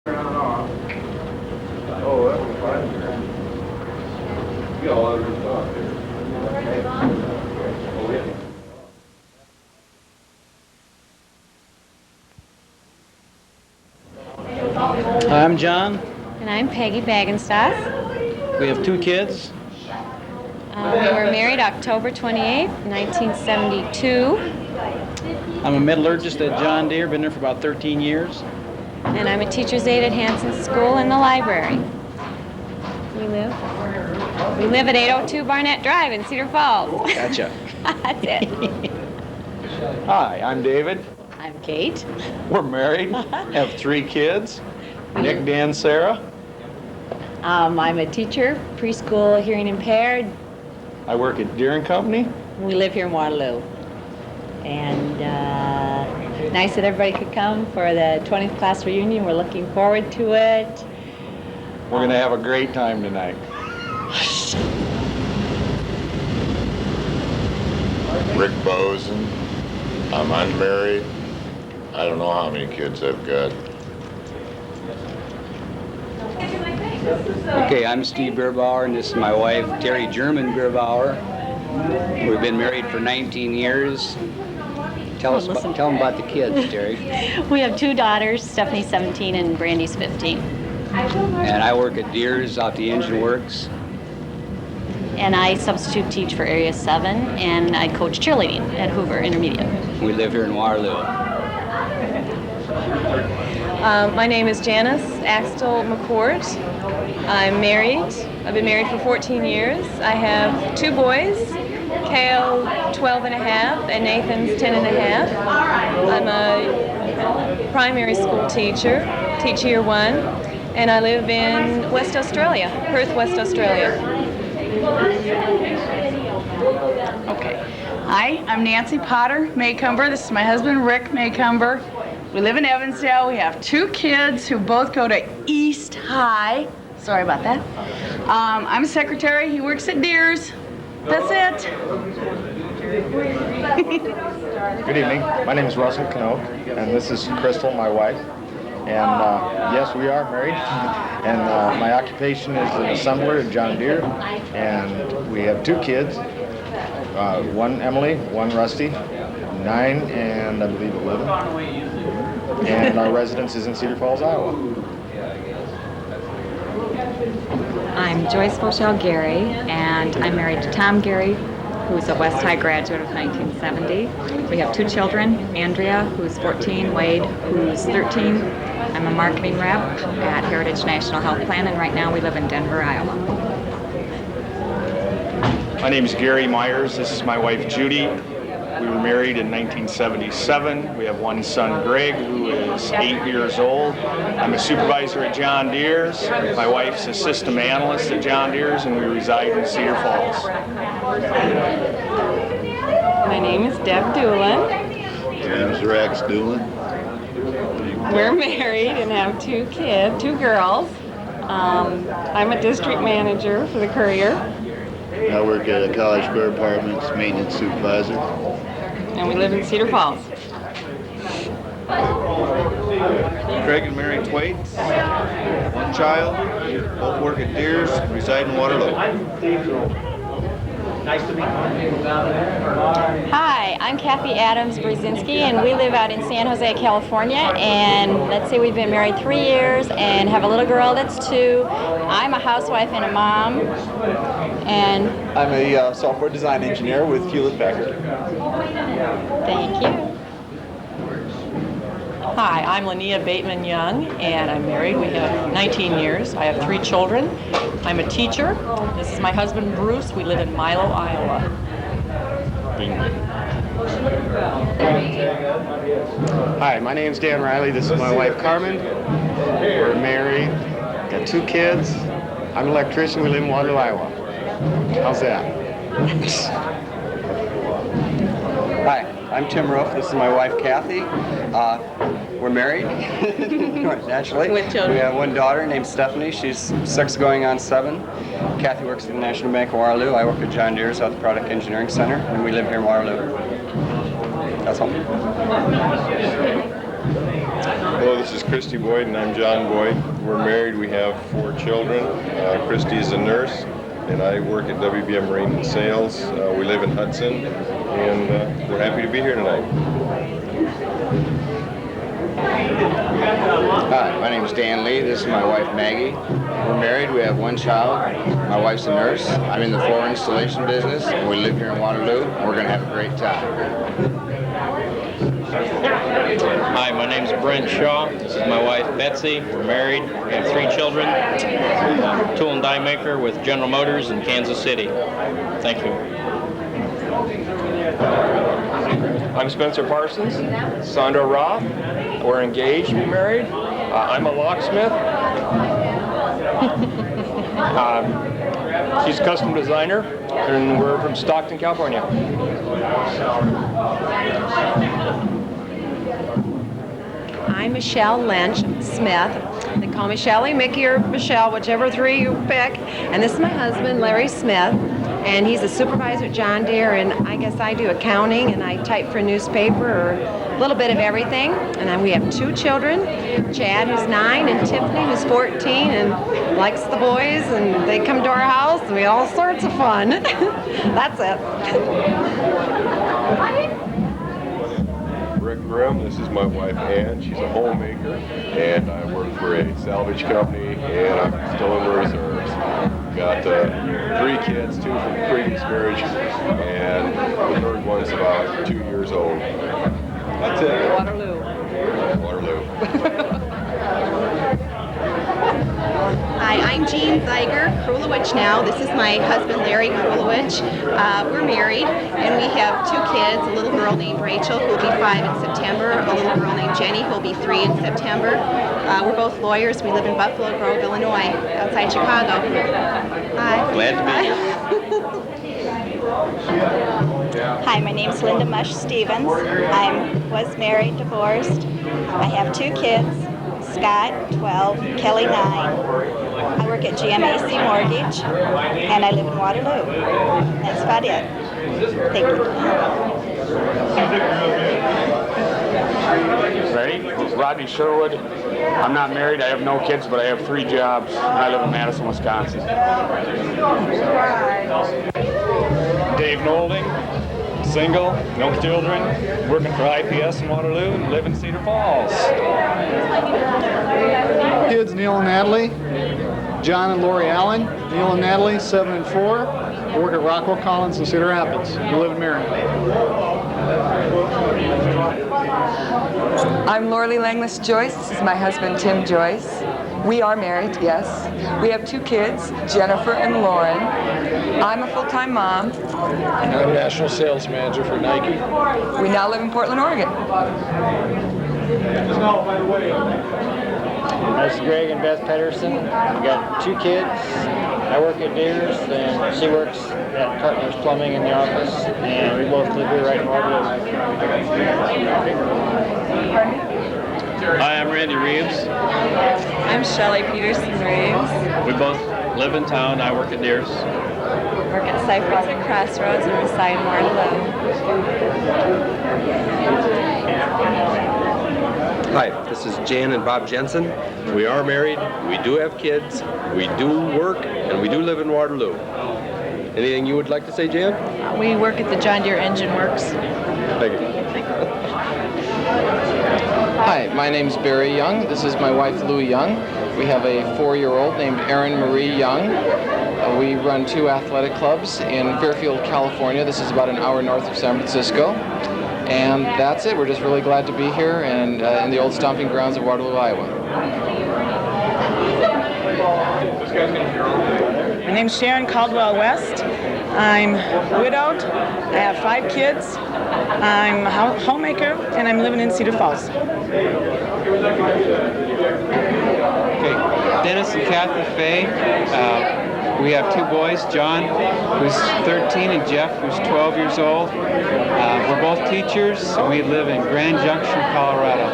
Oh, that was fine. You got a lot of good stuff here. Oh, yeah. I'm John. And I'm Peggy Bagenstoss. We have 2 kids. We were married October 28th, 1972. I'm a metallurgist at John Deere, been there for about 13 years. And I'm a teacher's aide at Hanson School in the library. We live at 802 Barnett Drive in Cedar Falls. Gotcha. That's it. Hi, I'm David. I'm Kate. We're married, have 3 kids, Nick, Dan, Sarah. I'm a teacher, preschool hearing impaired. I work at Deere & Company. We live here in Waterloo. And nice that everybody could come for the 20th class reunion. We're looking forward to it. We're going to have a great time tonight. Rick Bosen. I'm unmarried. I don't know how many kids I've got. Okay, I'm Steve Beerbauer, and this is my wife, Terry German Beerbauer. We've been married for 19 years. Tell them about the kids, Terry. We have 2 daughters, Stephanie's 17 and Brandy's 15. And I work at Deere's out the engine works. And I substitute teach for Area 7, and I coach cheerleading at Hoover Intermediate. We live here in Waterloo. My name is Janice Axtell McCourt. I'm married. I've been married for 14 years. I have 2 boys, Kale 12 and a half and Nathan's 10 and a half. I'm a primary school teacher, teach year 1, and I live in West Australia, Perth, West Australia. Okay. Hi, I'm Nancy Potter Maycumber. This is my husband, Rick Maycumber. We live in Evansdale. We have 2 kids who both go to East High. Sorry about that. I'm a secretary. He works at Deere's. That's it. Good evening. My name is Russell Knoke, and this is Crystal, my wife. And yes, we are married. And my occupation is an assembler at John Deere. And we have 2 kids, 1 Emily, 1 Rusty, 9 and I believe 11. And our residence is in Cedar Falls, Iowa. I'm Joyce Foshell Gary, and I'm married to Tom Gary, who's a West High graduate of 1970. We have 2 children, Andrea, who's 14, Wade, who's 13. I'm a marketing rep at Heritage National Health Plan, and right now we live in Denver, Iowa. My name is Gary Myers. This is my wife, Judy. We were married in 1977. We have 1 son, Greg, who is 8 years old. I'm a supervisor at John Deere's. My wife's a system analyst at John Deere's, and we reside in Cedar Falls. My name is Deb Doolin. James Rex Doolin. We're married and have 2 kids, 2 girls. I'm a district manager for the Courier. I work at a College Square Apartments maintenance supervisor. And we live in Cedar Falls. Craig and Mary Twait, 1 child, both work at Deere's, reside in Waterloo. Nice to meet you. Hi, I'm Kathy Adams Brzezinski, and we live out in San Jose, California. And let's say we've been married 3 years and have a little girl that's 2. I'm a housewife and a mom. And I'm a software design engineer with Hewlett-Packard. thank you. Hi, I'm Linnea Bateman Young, and I'm married. We have 19 years. I have 3 children. I'm a teacher. This is my husband, Bruce. We live in Milo, Iowa. Hi, my name's Dan Riley. This is my wife, Carmen. We're married, got 2 kids. I'm an electrician. We live in Waterloo, Iowa. How's that? Hi, I'm Tim Roof. This is my wife, Kathy. We're married, naturally. With children. We have 1 daughter named Stephanie. She's 6 going on 7. Kathy works at the National Bank of Waterloo. I work at John Deere's at the Product Engineering Center, and we live here in Waterloo. That's all. Hello, this is Christy Boyd and I'm John Boyd. We're married. We have 4 children. Christy is a nurse and I work at WBM Marine and Sales. We live in Hudson and we're happy to be here tonight. Hi, my name is Dan Lee. This is my wife Maggie. We're married. We have 1 child. My wife's a nurse. I'm in the floor installation business. And we live here in Waterloo. We're going to have a great time. Hi, my name's Brent Shaw. This is my wife Betsy. We're married. We have 3 children. Tool and die maker with General Motors in Kansas City. Thank you. I'm Spencer Parsons. Sandra Roth. We're engaged. We're married. I'm a locksmith. She's a custom designer, and we're from Stockton, California. I'm Michelle Lynch Smith. They call me Shelly, Mickey, or Michelle, whichever 3 you pick. And this is my husband, Larry Smith, and he's a supervisor at John Deere, and I guess I do accounting, and I type for a newspaper, or a little bit of everything. And then we have 2 children, Chad, who's 9, and Tiffany, who's 14, and likes the boys, and they come to our house, and we have all sorts of fun. That's it. Rick Grimm, this is my wife Ann. She's a homemaker and I work for a salvage company and I'm still in the reserves. Got 3 kids, 2 from the previous marriage, and the 3rd one's about 2 years old. That's it. Waterloo. Waterloo. Hi, I'm Jean Zeiger, Krulowich now. This is my husband, Larry Krulowich. We're married, and we have 2 kids, a little girl named Rachel, who will be 5 in September, a little girl named Jenny, who will be 3 in September. We're both lawyers. We live in Buffalo Grove, Illinois, outside Chicago. Hi. Glad to be here. Hi, my name's Linda Mush Stevens. I was married, divorced. I have 2 kids, Scott, 12, Kelly, 9. I work at GMAC Mortgage, and I live in Waterloo. That's about it. Thank you. Ready? Rodney Sherwood. I'm not married. I have no kids, but I have 3 jobs. I live in Madison, Wisconsin. Dave Nolding, single, no children, working for IPS in Waterloo and live in Cedar Falls. Kids, Neil and Natalie, John and Lori Allen, Neil and Natalie, 7 and 4, work at Rockwell Collins in Cedar Rapids. We live in Marion. I'm Lorley Langless Joyce. This is my husband, Tim Joyce. We are married, yes. We have 2 kids, Jennifer and Lauren. I'm a full-time mom. And I'm National Sales Manager for Nike. We now live in Portland, Oregon. This is Greg and Beth Pedersen. We've got 2 kids. I work at Deere's, and she works at Partners Plumbing in the office, and we both live here right in Waterloo. Hi, I'm Randy Reeves. I'm Shelley Peterson Reeves. We both live in town. I work at Deere's. Work at Cypress at Crossroads and reside in Waterloo. Hi, this is Jan and Bob Jensen. We are married, we do have kids, we do work, and we do live in Waterloo. Anything you would like to say, Jan? We work at the John Deere Engine Works. Thank you. Hi, my name's Barry Young. This is my wife, Lou Young. We have a 4-year-old named Erin Marie Young. We run 2 athletic clubs in Fairfield, California. This is about an hour north of San Francisco. And that's it. We're just really glad to be here and in the old stomping grounds of Waterloo, Iowa. My name's Sharon Caldwell West. I'm widowed. I have 5 kids. I'm a homemaker, and I'm living in Cedar Falls. Okay, Dennis and Kathy Fay. We have 2 boys, John, who's 13, and Jeff, who's 12 years old. We're both teachers. We live in Grand Junction, Colorado.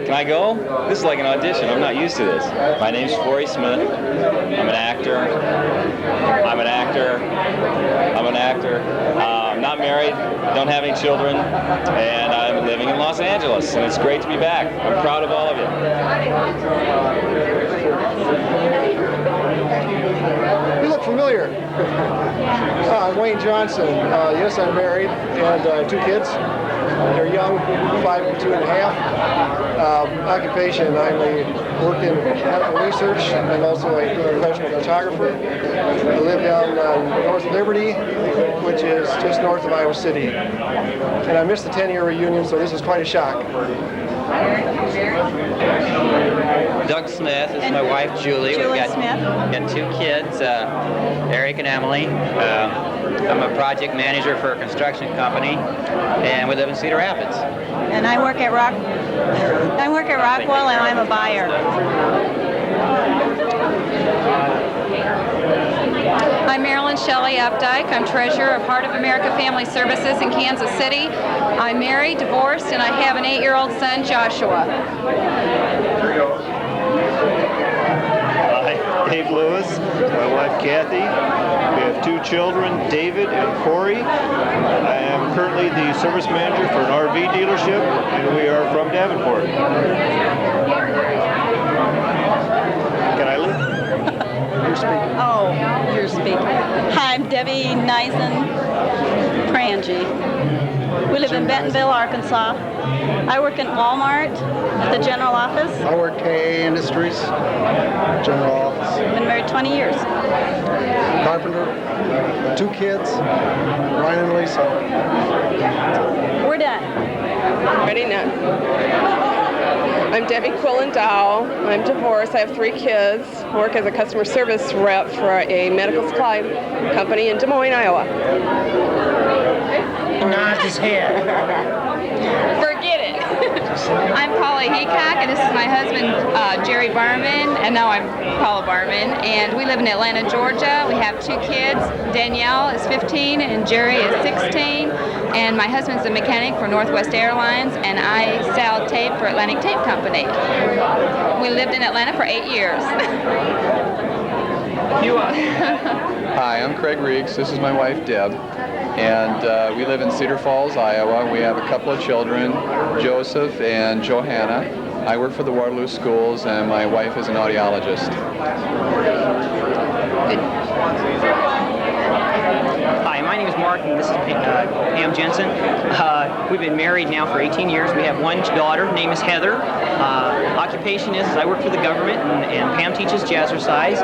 Can I go? This is like an audition. I'm not used to this. My name's Forey Smith. I'm an actor. I'm not married, don't have any children, and I'm living in Los Angeles, and it's great to be back. I'm proud of all of you. You look familiar. I'm Wayne Johnson. Yes, I'm married and I have 2 kids. They're young, 5 and 2.5. Occupation, I work in medical research. I'm also a professional photographer. I live down North Liberty, which is just north of Iowa City. And I missed the 10-year reunion, so this is quite a shock. Doug Smith, this is my wife Julie. We've got 2 kids, Eric and Emily. I'm a project manager for a construction company, and we live in Cedar Rapids. And I work at Rockwell, and I'm a buyer. I'm Marilyn Shelley Updike. I'm treasurer of Heart of America Family Services in Kansas City. I'm married, divorced, and I have an 8-year-old son, Joshua. Hi, Dave Lewis, my wife Kathy. We have 2 children, David and Corey. I am currently the service manager for an RV dealership, and we are from Davenport. Can I leave? You're speaking. Oh, you're speaking. Hi, I'm Debbie Neisen Prangy. We live in Bentonville, Arkansas. I work in Walmart at the general office. I work KA Industries, general office. Been married 20 years. Carpenter, 2 kids, Ryan and Lisa. We're done. Ready now. I'm Debbie Quillen-Dow. I'm divorced. I have 3 kids. I work as a customer service rep for a medical supply company in Des Moines, Iowa. Nods his head. Forget it. I'm Paula Heacock, and this is my husband, Jerry Barman, and now I'm Paula Barman, and we live in Atlanta, Georgia. We have 2 kids. Danielle is 15, and Jerry is 16, and my husband's a mechanic for Northwest Airlines, and I sell tape for Atlantic Tape Company. We lived in Atlanta for 8 years. You are. Hi, I'm Craig Reeks. This is my wife, Deb. And we live in Cedar Falls, Iowa. We have a couple of children, Joseph and Johanna. I work for the Waterloo schools, and my wife is an audiologist. Hi, my name is Mark, and this is Pam Jensen. We've been married now for 18 years. We have 1 daughter. Her name is Heather. Occupation is I work for the government, and Pam teaches jazzercise,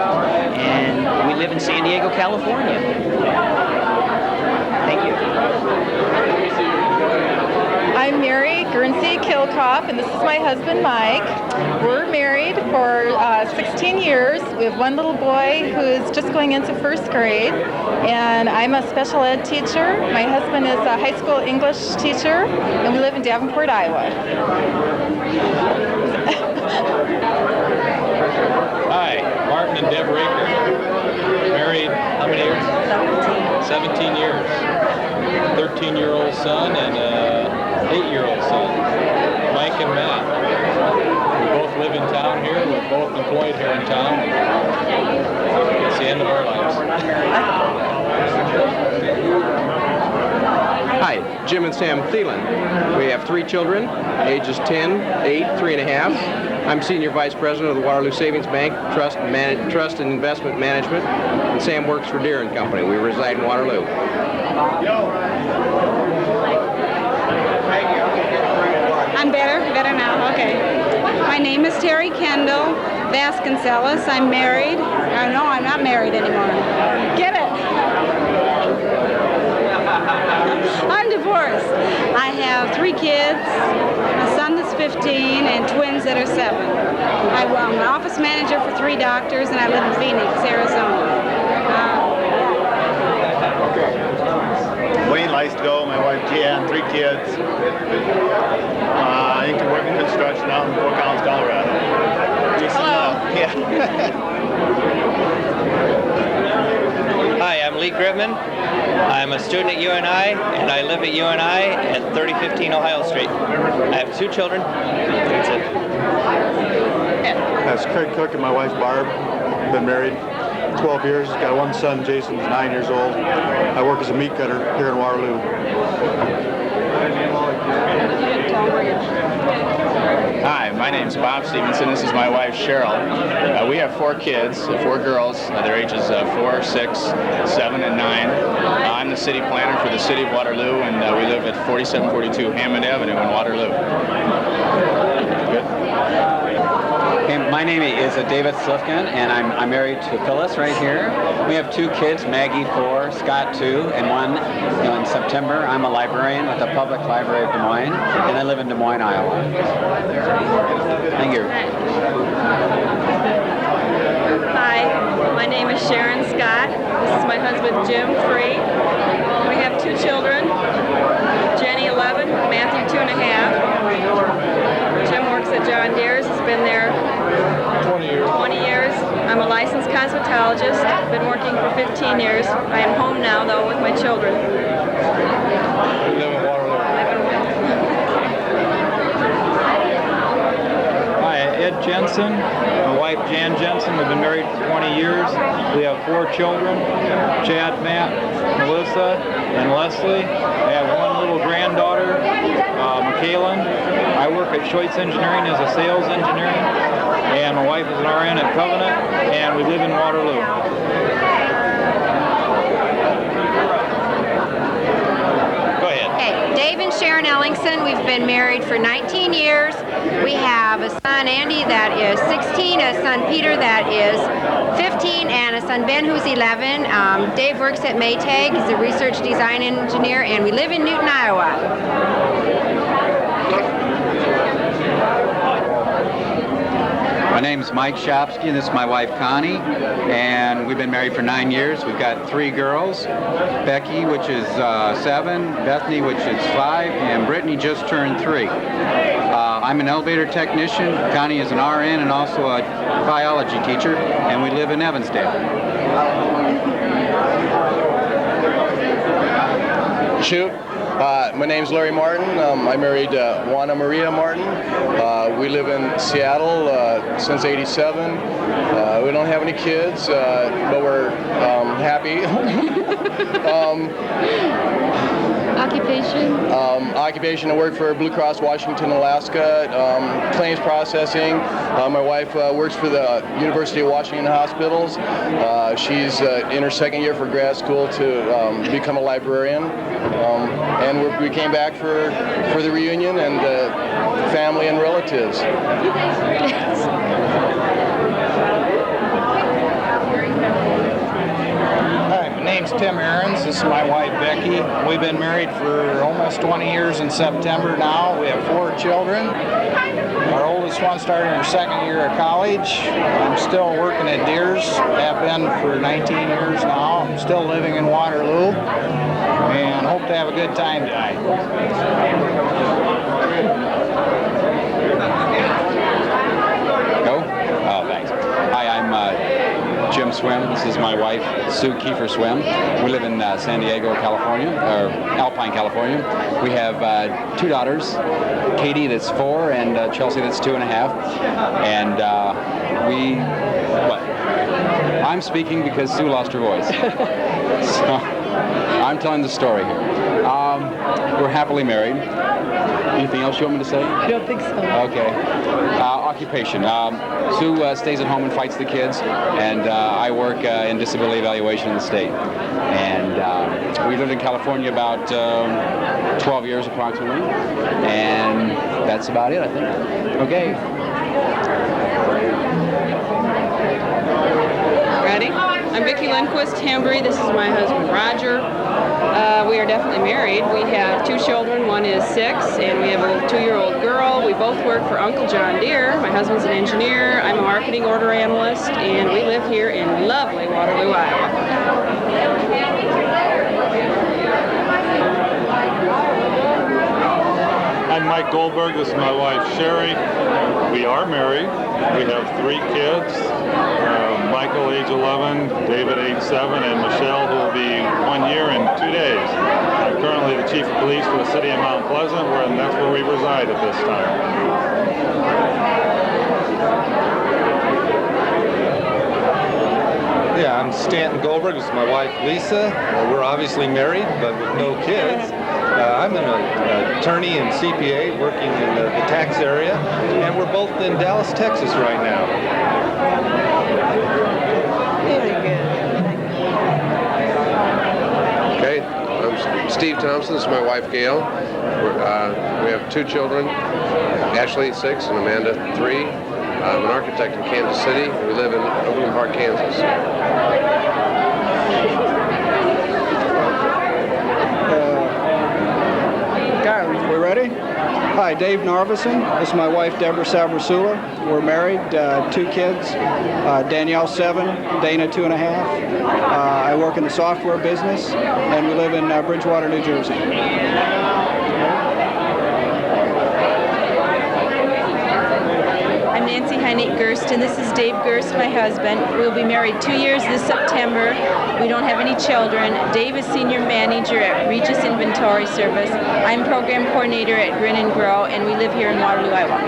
and we live in San Diego, California. Thank you. I'm Mary Guernsey Kilcoff, and this is my husband, Mike. We're married for 16 years. We have 1 little boy who is just going into 1st grade, and I'm a special ed teacher. My husband is a high school English teacher, and we live in Davenport, Iowa. Hi, Martin and Deb Raker. Married how many years? 17 years. 13-year-old son and 8-year-old son, Mike and Matt. We both live in town here. We're both employed here in town. It's the end of our lives. Hi, Jim and Sam Thielen. We have 3 children, ages 10, 8, 3.5. I'm Senior Vice President of the Waterloo Savings Bank, Trust and Investment Management, and Sam works for Deere & Company. We reside in Waterloo. I'm better now, okay. My name is Terry Kendall Vasconcelos. I'm married. No, I'm not married anymore. Get it? I'm divorced. I have 3 kids, a son that's 15, and twins that are 7. I'm an office manager for 3 doctors, and I live in Phoenix, Arizona. Wayne Leistgo, my wife Jan, 3 kids. I used to work in construction out in Fort Collins, Colorado. Hello. Yeah. Hi, I'm Lee Gribman. I'm a student at UNI, and I live at UNI at 3015 Ohio Street. I have 2 children, That's it. That's Craig Cook and my wife Barb. Been married 12 years. Got one son, Jason, who's 9 years old. I work as a meat cutter here in Waterloo. Hi, my name's Bob Stevenson. This is my wife Cheryl. We have 4 kids, 4 girls. Their ages 4, 6, 7, and 9. I'm the city planner for the city of Waterloo, and we live at 4742 Hammond Avenue in Waterloo. Good. Okay, my name is David Slifkin, and I'm married to Phyllis right here. We have 2 kids, Maggie 4, Scott 2, and 1 in September. I'm a librarian with the Public Library of Des Moines, and I live in Des Moines, Iowa. Thank you. Hi, my name is Sharon Scott. This is my husband Jim Free. We have 2 children, Jenny 11, Matthew 2.5. Jim works at John Deere's, has been there 20 years. I'm a licensed cosmetologist, been working for 15 years. I am home now though with my children. We live in Waterloo. Hi, Ed Jensen, my wife Jan Jensen. We've been married for 20 years. We have 4 children, Chad, Matt, Melissa, and Leslie. I have 1 little granddaughter, McKaylin. I work at Schweitz Engineering as a sales engineer, and my wife is an RN at Covenant, and we live in Waterloo. Okay, Dave and Sharon Ellingson, we've been married for 19 years. We have a son, Andy, that is 16, a son, Peter, that is 15, and a son, Ben, who's 11. Dave works at Maytag. He's a research design engineer, and we live in Newton, Iowa. My name's Mike Shopsky, and this is my wife Connie, and we've been married for 9 years. We've got 3 girls, Becky, which is 7, Bethany, which is 5, and Brittany just turned 3. I'm an elevator technician. Connie is an RN and also a biology teacher, and we live in Evansdale. Shoot. My name's Larry Martin. I married Juana Maria Martin. We live in Seattle since '87. We don't have any kids, but we're happy. Occupation? Occupation, I work for Blue Cross Washington, Alaska, claims processing. My wife works for the University of Washington Hospitals. She's in her 2nd year for grad school to become a librarian. And we came back for the reunion and family and relatives. Hi, my name's Tim Ahrens. This is my wife Becky. We've been married for almost 20 years in September now. We have 4 children. Our oldest one started her 2nd year of college. I'm still working at Deere's. Have been for 19 years now. I'm still living in Waterloo and hope to have a good time tonight. Go? Oh, thanks. Hi, I'm Jim Swim. This is my wife, Sue Kiefer Swim. We live in San Diego, California, or Alpine, California. We have 2 daughters, Katie that's 4 and Chelsea that's 2.5. And I'm speaking because Sue lost her voice. So I'm telling the story here. We're happily married. Anything else you want me to say? I don't think so. Okay. Occupation. Sue stays at home and fights the kids, and I work in disability evaluation in the state. And we lived in California about 12 years approximately, and that's about it, I think. Okay. Ready? I'm Vicki Lindquist Hambry. This is my husband Roger. We are definitely married. We have 2 children. One is 6, and we have a 2-year-old girl. We both work for Uncle John Deere. My husband's an engineer. I'm a marketing order analyst, and we live here in lovely Waterloo, Iowa. I'm Mike Goldberg. This is my wife Sherry. We are married. We have 3 kids. Michael, age 11, David, age 7, and Michelle, who will be 1 year and 2 days. I'm currently the chief of police for the city of Mount Pleasant, and that's where we reside at this time. I'm Stanton Goldberg. This is my wife, Lisa. We're obviously married, but with no kids. I'm an attorney and CPA working in the tax area, and we're both in Dallas, Texas right now. Very good. Okay, I'm Steve Thompson. This is my wife, Gail. We have 2 children, Ashley, 6, and Amanda, 3. I'm an architect in Kansas City. We live in Overland Park, Kansas. We ready? Hi, Dave Narvison. This is my wife, Deborah Sabrasula. We're married, 2 kids, Danielle 7, Dana 2.5. I work in the software business, and we live in Bridgewater, New Jersey. I'm Nancy Heineck Gerst, and this is Dave Gerst, my husband. We'll be married 2 years this September. We don't have any children. Dave is senior manager at Regis Inventory Service. I'm program coordinator at Grin and Grow, and we live here in Waterloo, Iowa.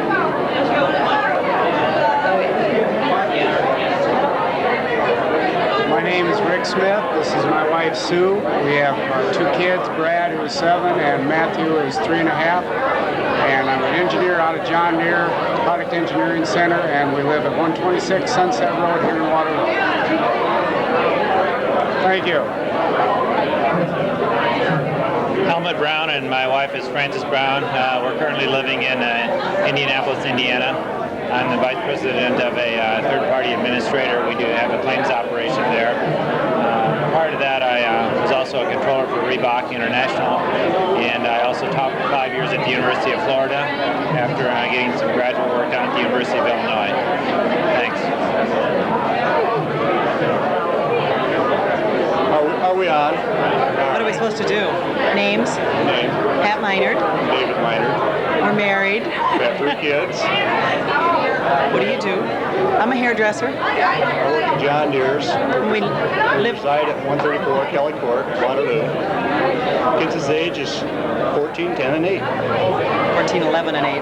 My name is Rick Smith. This is my wife, Sue. We have 2 kids, Brad, who is 7, and Matthew, who is 3.5. And I'm an engineer out of John Deere Product Engineering Center, and we live at 126 Sunset Road here in Waterloo. Thank you. Helmut Brown, and my wife is Frances Brown. We're currently living in Indianapolis, Indiana. I'm the vice president of a third-party administrator. We do have a claims operation there. Prior to that, I was also a controller for Reebok International, and I also taught for 5 years at the University of Florida after getting some graduate work done at the University of Illinois. Thanks. Are we on? What are we supposed to do? Names? Name. Pat Minard. David Minard. We're married. We have 3 kids. What do you do? I'm a hairdresser. I work at John Deere's. We reside at 134 Kelly Court, Waterloo. Kids' age is 14, 10, and 8. 14, 11, and 8.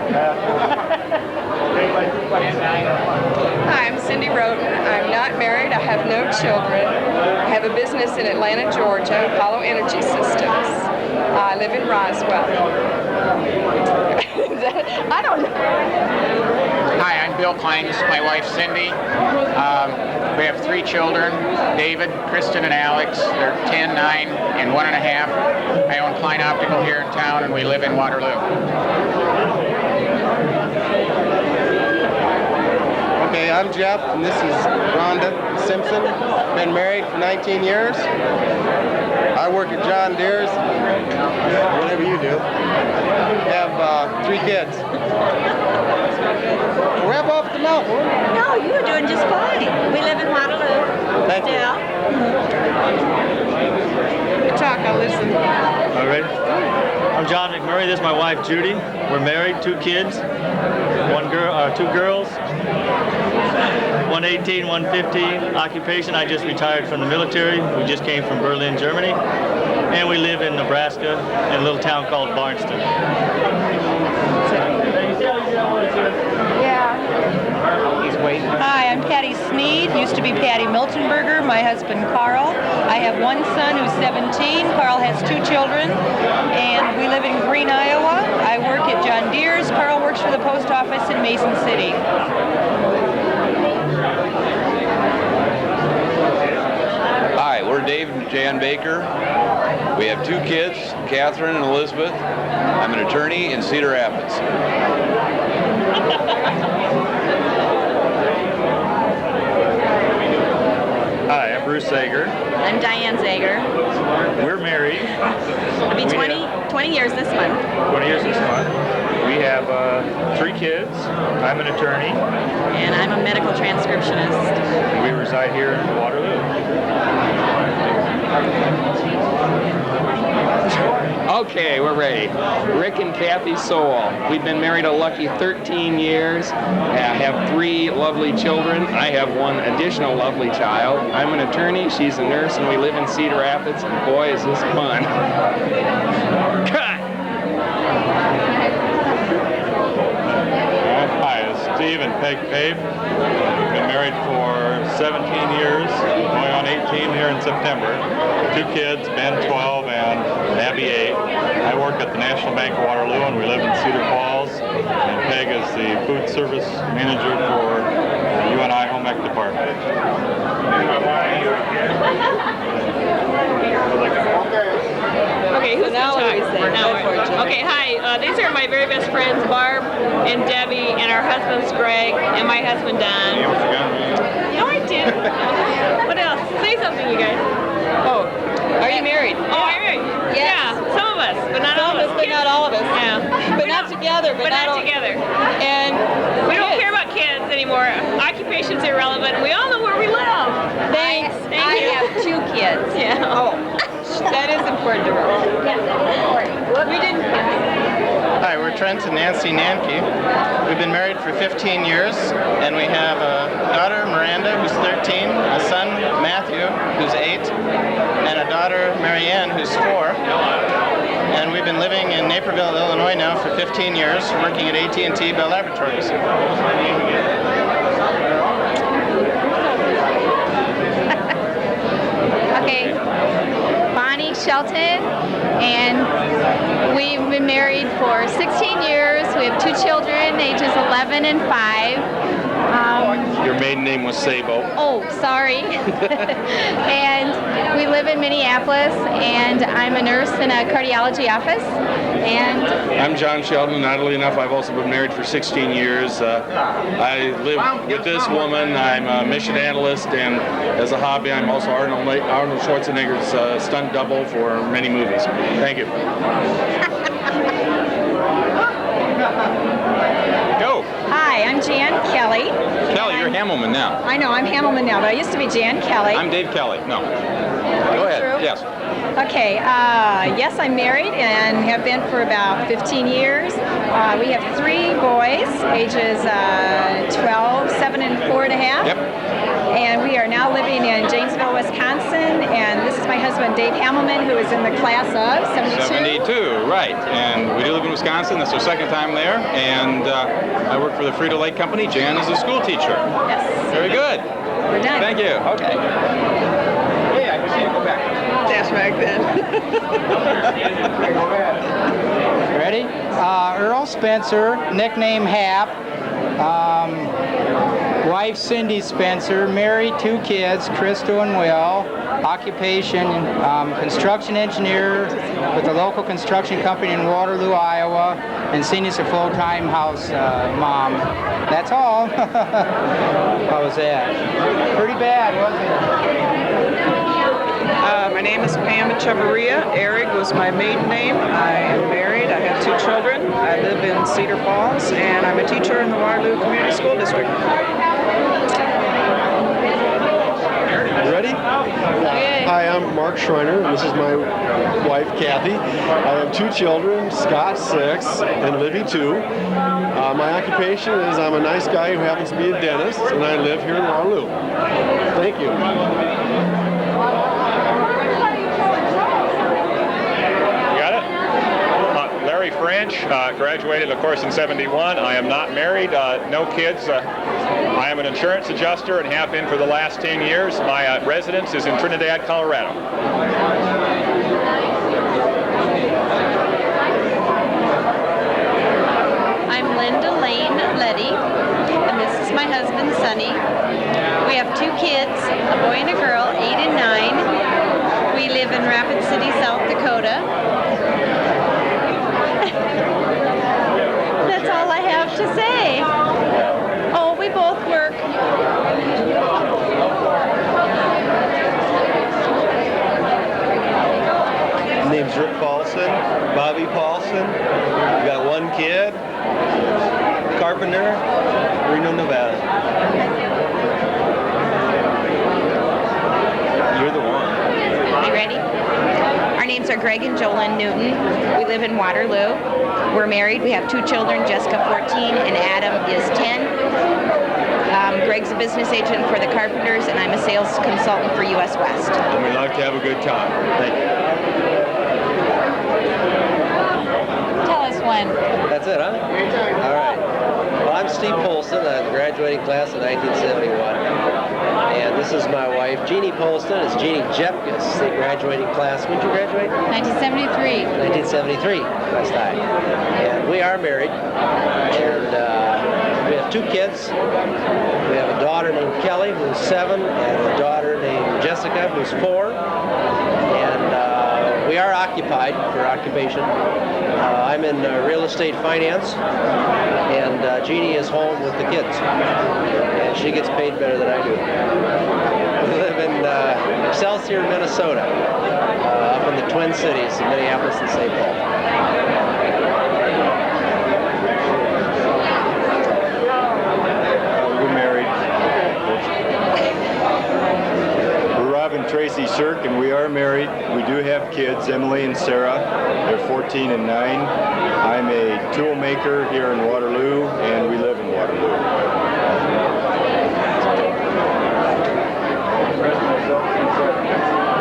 Hi, I'm Cindy Roden. I'm not married. I have no children. I have a business in Atlanta, Georgia, Apollo Energy Systems. I live in Roswell. I don't know. Hi, I'm Bill Klein. This is my wife, Cindy. We have 3 children, David, Kristen, and Alex. They're 10, 9, and 1.5. I own Klein Optical here in town, and we live in Waterloo. Okay, I'm Jeff, and this is Rhonda Simpson. Been married for 19 years. I work at John Deere's. Whatever you do. Have 3 kids. Wrap off the mouth, woman. No, you were doing just fine. We live in Waterloo. Thank you. Talk, I'll listen. All right. I'm John McMurray. This is my wife, Judy. We're married, 2 kids, 2 girls. 118, 115. Occupation, I just retired from the military. We just came from Berlin, Germany. And we live in Nebraska in a little town called Barnston. Yeah. He's waiting. Hi, I'm Patty Sneed, used to be Patty Miltonberger, my husband Carl. I have 1 son who's 17. Carl has 2 children, and we live in Green, Iowa. I work at John Deere's. Carl works for the post office in Mason City. Hi, we're Dave and Jan Baker. We have 2 kids, Catherine and Elizabeth. I'm an attorney in Cedar Rapids. Hi, I'm Bruce Zager. I'm Diane Zager. We're married. It'll be 20 years this month. 20 years this month. We have 3 kids. I'm an attorney. And I'm a medical transcriptionist. We reside here in Waterloo. Okay, we're ready. Rick and Kathy Sowell. We've been married a lucky 13 years. I have 3 lovely children. I have 1 additional lovely child. I'm an attorney, she's a nurse, and we live in Cedar Rapids, and boy, is this fun. Cut! Hi, it's Steve Steve and Peg Pape. Been married for 17 years, going on 18 here in September. 2 kids, Ben 12 and Abby 8. I work at the National Bank of Waterloo and we live in Cedar Falls. And Peg is the food service manager for UNI Home Ec Department. Okay, who's now going to talk? Okay, hi. These are my very best friends, Barb and Debbie, and our husbands, Greg, and my husband, Don. No, I didn't. What else? Say something, you guys. Oh, are you married? Oh, I'm married. Yes. Yeah, some of us, but not all of us. But not all of us. Yeah. But not together. But not together. And we don't care about kids anymore. Occupation's irrelevant. We all know where we live. Thanks. Thank you. I have 2 kids. Yeah. Oh, that is important to us. Yes, that is important. We didn't. Hi, we're Trent and Nancy Nanke. We've been married for 15 years, and we have a daughter, Miranda, who's 13, a son, Matthew, who's 8, and a daughter, Marianne, who's 4. And we've been living in Naperville, Illinois now for 15 years, working at AT&T Bell Laboratories. Okay, Bonnie Shelton, and we've been married for 16 years. We have 2 children, ages 11 and 5. Your maiden name was Sabo. Oh, sorry. And we live in Minneapolis, and I'm a nurse in a cardiology office. And I'm John Sheldon. Oddly enough, I've also been married for 16 years. I live with this woman. I'm a mission analyst, and as a hobby, I'm also Arnold Schwarzenegger's stunt double for many movies. Thank you. Go. Hi, I'm Jan Kelly. Kelly, you're Hamelman now. I know, I'm Hamelman now, but I used to be Jan Kelly. I'm Dave Kelly. No. Go ahead. True? Yes. Okay, yes, I'm married and have been for about 15 years. We have 3 boys, ages 12, 7, and 4.5. Yep. And we are now living in Janesville, Wisconsin, and this is my husband, Dave Hamelman, who is in the class of 72. 72, right. And we do live in Wisconsin. That's our 2nd time there. And I work for the Frito-Lay Company. Jan is a school teacher. Yes. Very good. We're done. Thank you. Okay. Hey, I can see you go back. Dash back then. Ready? Earl Spencer, nickname Hap. Wife Cindy Spencer, married, 2 kids, Crystal and Will. Occupation, construction engineer with a local construction company in Waterloo, Iowa, and Cindy's a full-time house mom. That's all. How was that? Pretty bad, wasn't it? My name is Pam Echevarria. Eric was my maiden name. I am married. I have 2 children. I live in Cedar Falls, and I'm a teacher in the Waterloo Community School District. You ready? Hi, I'm Mark Schreiner, and this is my wife, Kathy. I have 2 children, Scott, 6, and Libby, 2. My occupation is I'm a nice guy who happens to be a dentist, and I live here in Waterloo. Thank you. Larry French, graduated, of course, in '71. I am not married, no kids. I am an insurance adjuster and have been for the last 10 years. My residence is in Trinidad, Colorado. I'm Linda Lane Letty, and this is my husband, Sonny. We have 2 kids, a boy and a girl, 8 and 9. We live in Rapid City, South Dakota. That's all I have to say. Oh, we both work. Name's Rick Paulson, Bobby Paulson. We got 1 kid, carpenter, Reno, Nevada. You're the one. You ready? Our names are Greg and Jolyn Newton. We live in Waterloo. We're married. We have 2 children, Jessica 14 and Adam is 10. Greg's a business agent for the Carpenters, and I'm a sales consultant for U.S. West. And we like to have a good time. Thank you. Tell us when. That's it, huh? All right. Well, I'm Steve Polston. I'm the graduating class of 1971. And this is my wife, Jeannie Polston. It's Jeannie Jepkes, the graduating class. When did you graduate? 1973. 1973, last time. And we are married. And we have 2 kids. We have a daughter named Kelly, who's 7, and a daughter named Jessica, who's 4. And we are occupied for occupation. I'm in real estate finance, and Jeannie is home with the kids. And she gets paid better than I do. We live in Excelsior, Minnesota, up in the Twin Cities of Minneapolis and St. Paul. We're married. We're Rob and Tracy Shirk, and we are married. We do have kids, Emily and Sarah. They're 14 and 9. I'm a tool maker here in Waterloo, and we live in Waterloo.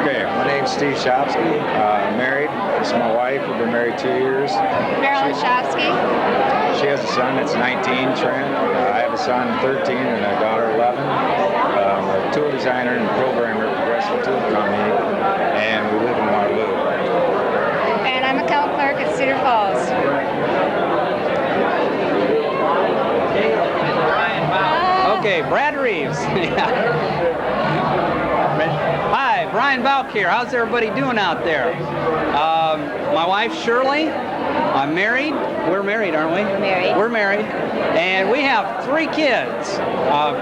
Okay, my name's Steve Shopsky. Married. This is my wife. We've been married 2 years. Marilyn Shopsky. She has a son that's 19, Trent. I have a son 13 and a daughter 11. I'm a tool designer and programmer at Progressive Tool Company, and we live in Waterloo. And I'm account clerk at Cedar Falls. Okay, Brad Reeves. Hi, Brian Balk here. How's everybody doing out there? My wife Shirley. I'm married. We're married, aren't we? We're married. We're married. And we have 3 kids.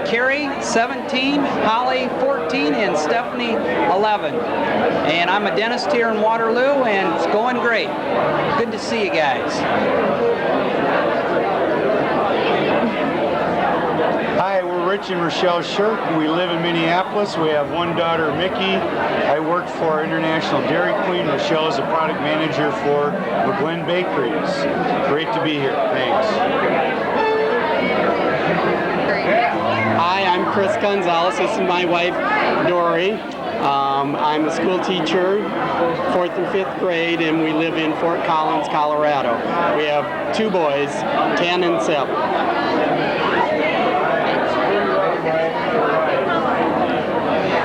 Carrie, 17, Holly, 14, and Stephanie, 11. And I'm a dentist here in Waterloo, and it's going great. Good to see you guys. Hi, we're Rich and Rochelle Shirk. We live in Minneapolis. We have 1 daughter, Mickey. I work for International Dairy Queen. Rochelle is a product manager for McGlynn Bakeries. Great to be here. Thanks. Hi, I'm Chris Gonzalez. This is my wife, Dory. I'm a school teacher, 4th and 5th grade, and we live in Fort Collins, Colorado. We have 2 boys, 10 and 7.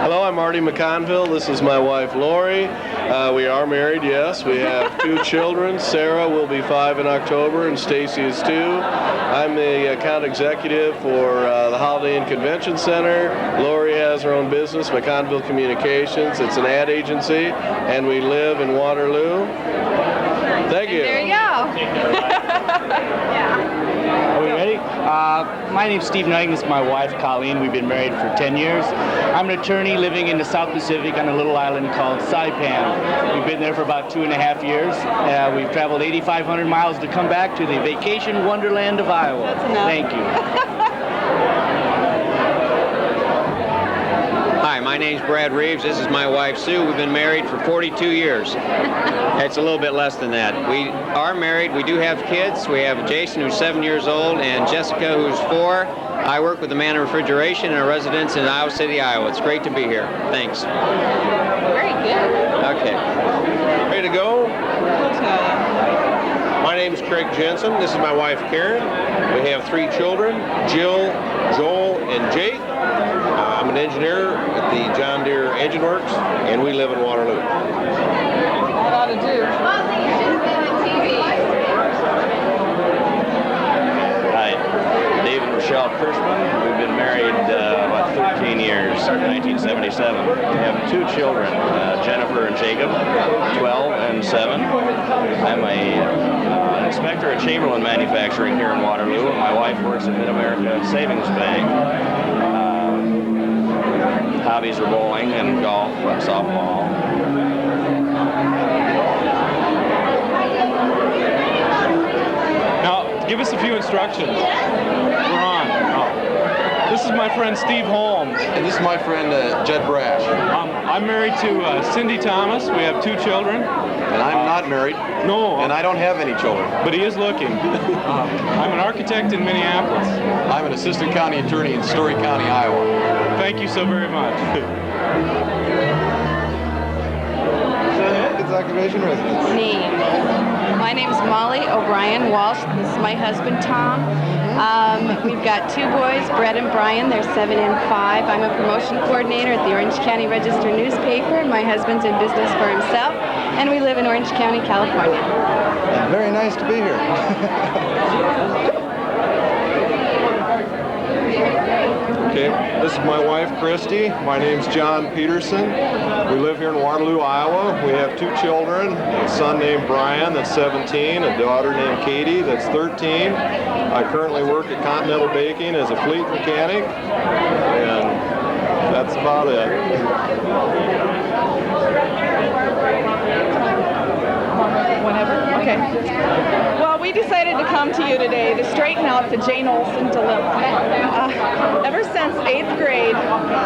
Hello, I'm Marty McConville. This is my wife, Lori. We are married, yes. We have 2 children. Sarah will be 5 in October, and Stacy is 2. I'm the account executive for the Holiday Inn Convention Center. Lori has her own business, McConville Communications. It's an ad agency, and we live in Waterloo. Thank you. There you go. Are we ready? My name's Steve Knight. This is my wife, Colleen. We've been married for 10 years. I'm an attorney living in the South Pacific on a little island called Saipan. We've been there for about 2.5 years. We've traveled 8,500 miles to come back to the vacation wonderland of Iowa. That's enough. Thank you. Hi, my name's Brad Reeves. This is my wife, Sue. We've been married for 42 years. It's a little bit less than that. We are married. We do have kids. We have Jason, who's 7 years old, and Jessica, who's 4. I work with the Man of Refrigeration in a residence in Iowa City, Iowa. It's great to be here. Thanks. Very good. Okay. Ready to go? My name is Craig Jensen. This is my wife, Karen. We have 3 children, Jill, Joel, and Jake. I'm an engineer at the John Deere Engine Works, and we live in Waterloo. That ought to do. Hi, Dave and Rochelle Kirschman. We've been married about 13 years, 1977. We have 2 children, Jennifer and Jacob, 12 and 7. I'm an inspector at Chamberlain Manufacturing here in Waterloo, and my wife works at Mid-America Savings Bank. Hobbies are bowling and golf and softball. Now, give us a few instructions. We're on. Oh. This is my friend Steve Holmes. And this is my friend Jed Brash. I'm married to Cindy Thomas. We have 2 children. And I'm not married. No. And I don't have any children. But he is looking. I'm an architect in Minneapolis. I'm an assistant county attorney in Story County, Iowa. Thank you so very much. Occupation residence. Name. My name is Molly O'Brien Walsh. This is my husband, Tom. We've got 2 boys, Brett and Brian. They're 7 and 5. I'm a promotion coordinator at the Orange County Register newspaper, and my husband's in business for himself, and we live in Orange County, California. Very nice to be here. Okay, this is my wife, Christy. My name's John Peterson. We live here in Waterloo, Iowa. We have 2 children, a son named Brian that's 17, a daughter named Katie that's 13. I currently work at Continental Baking as a fleet mechanic, and that's about it. Whenever? Okay. Well, we decided to come to you today to straighten out the Jane Olsen dilemma. Ever since 8th grade,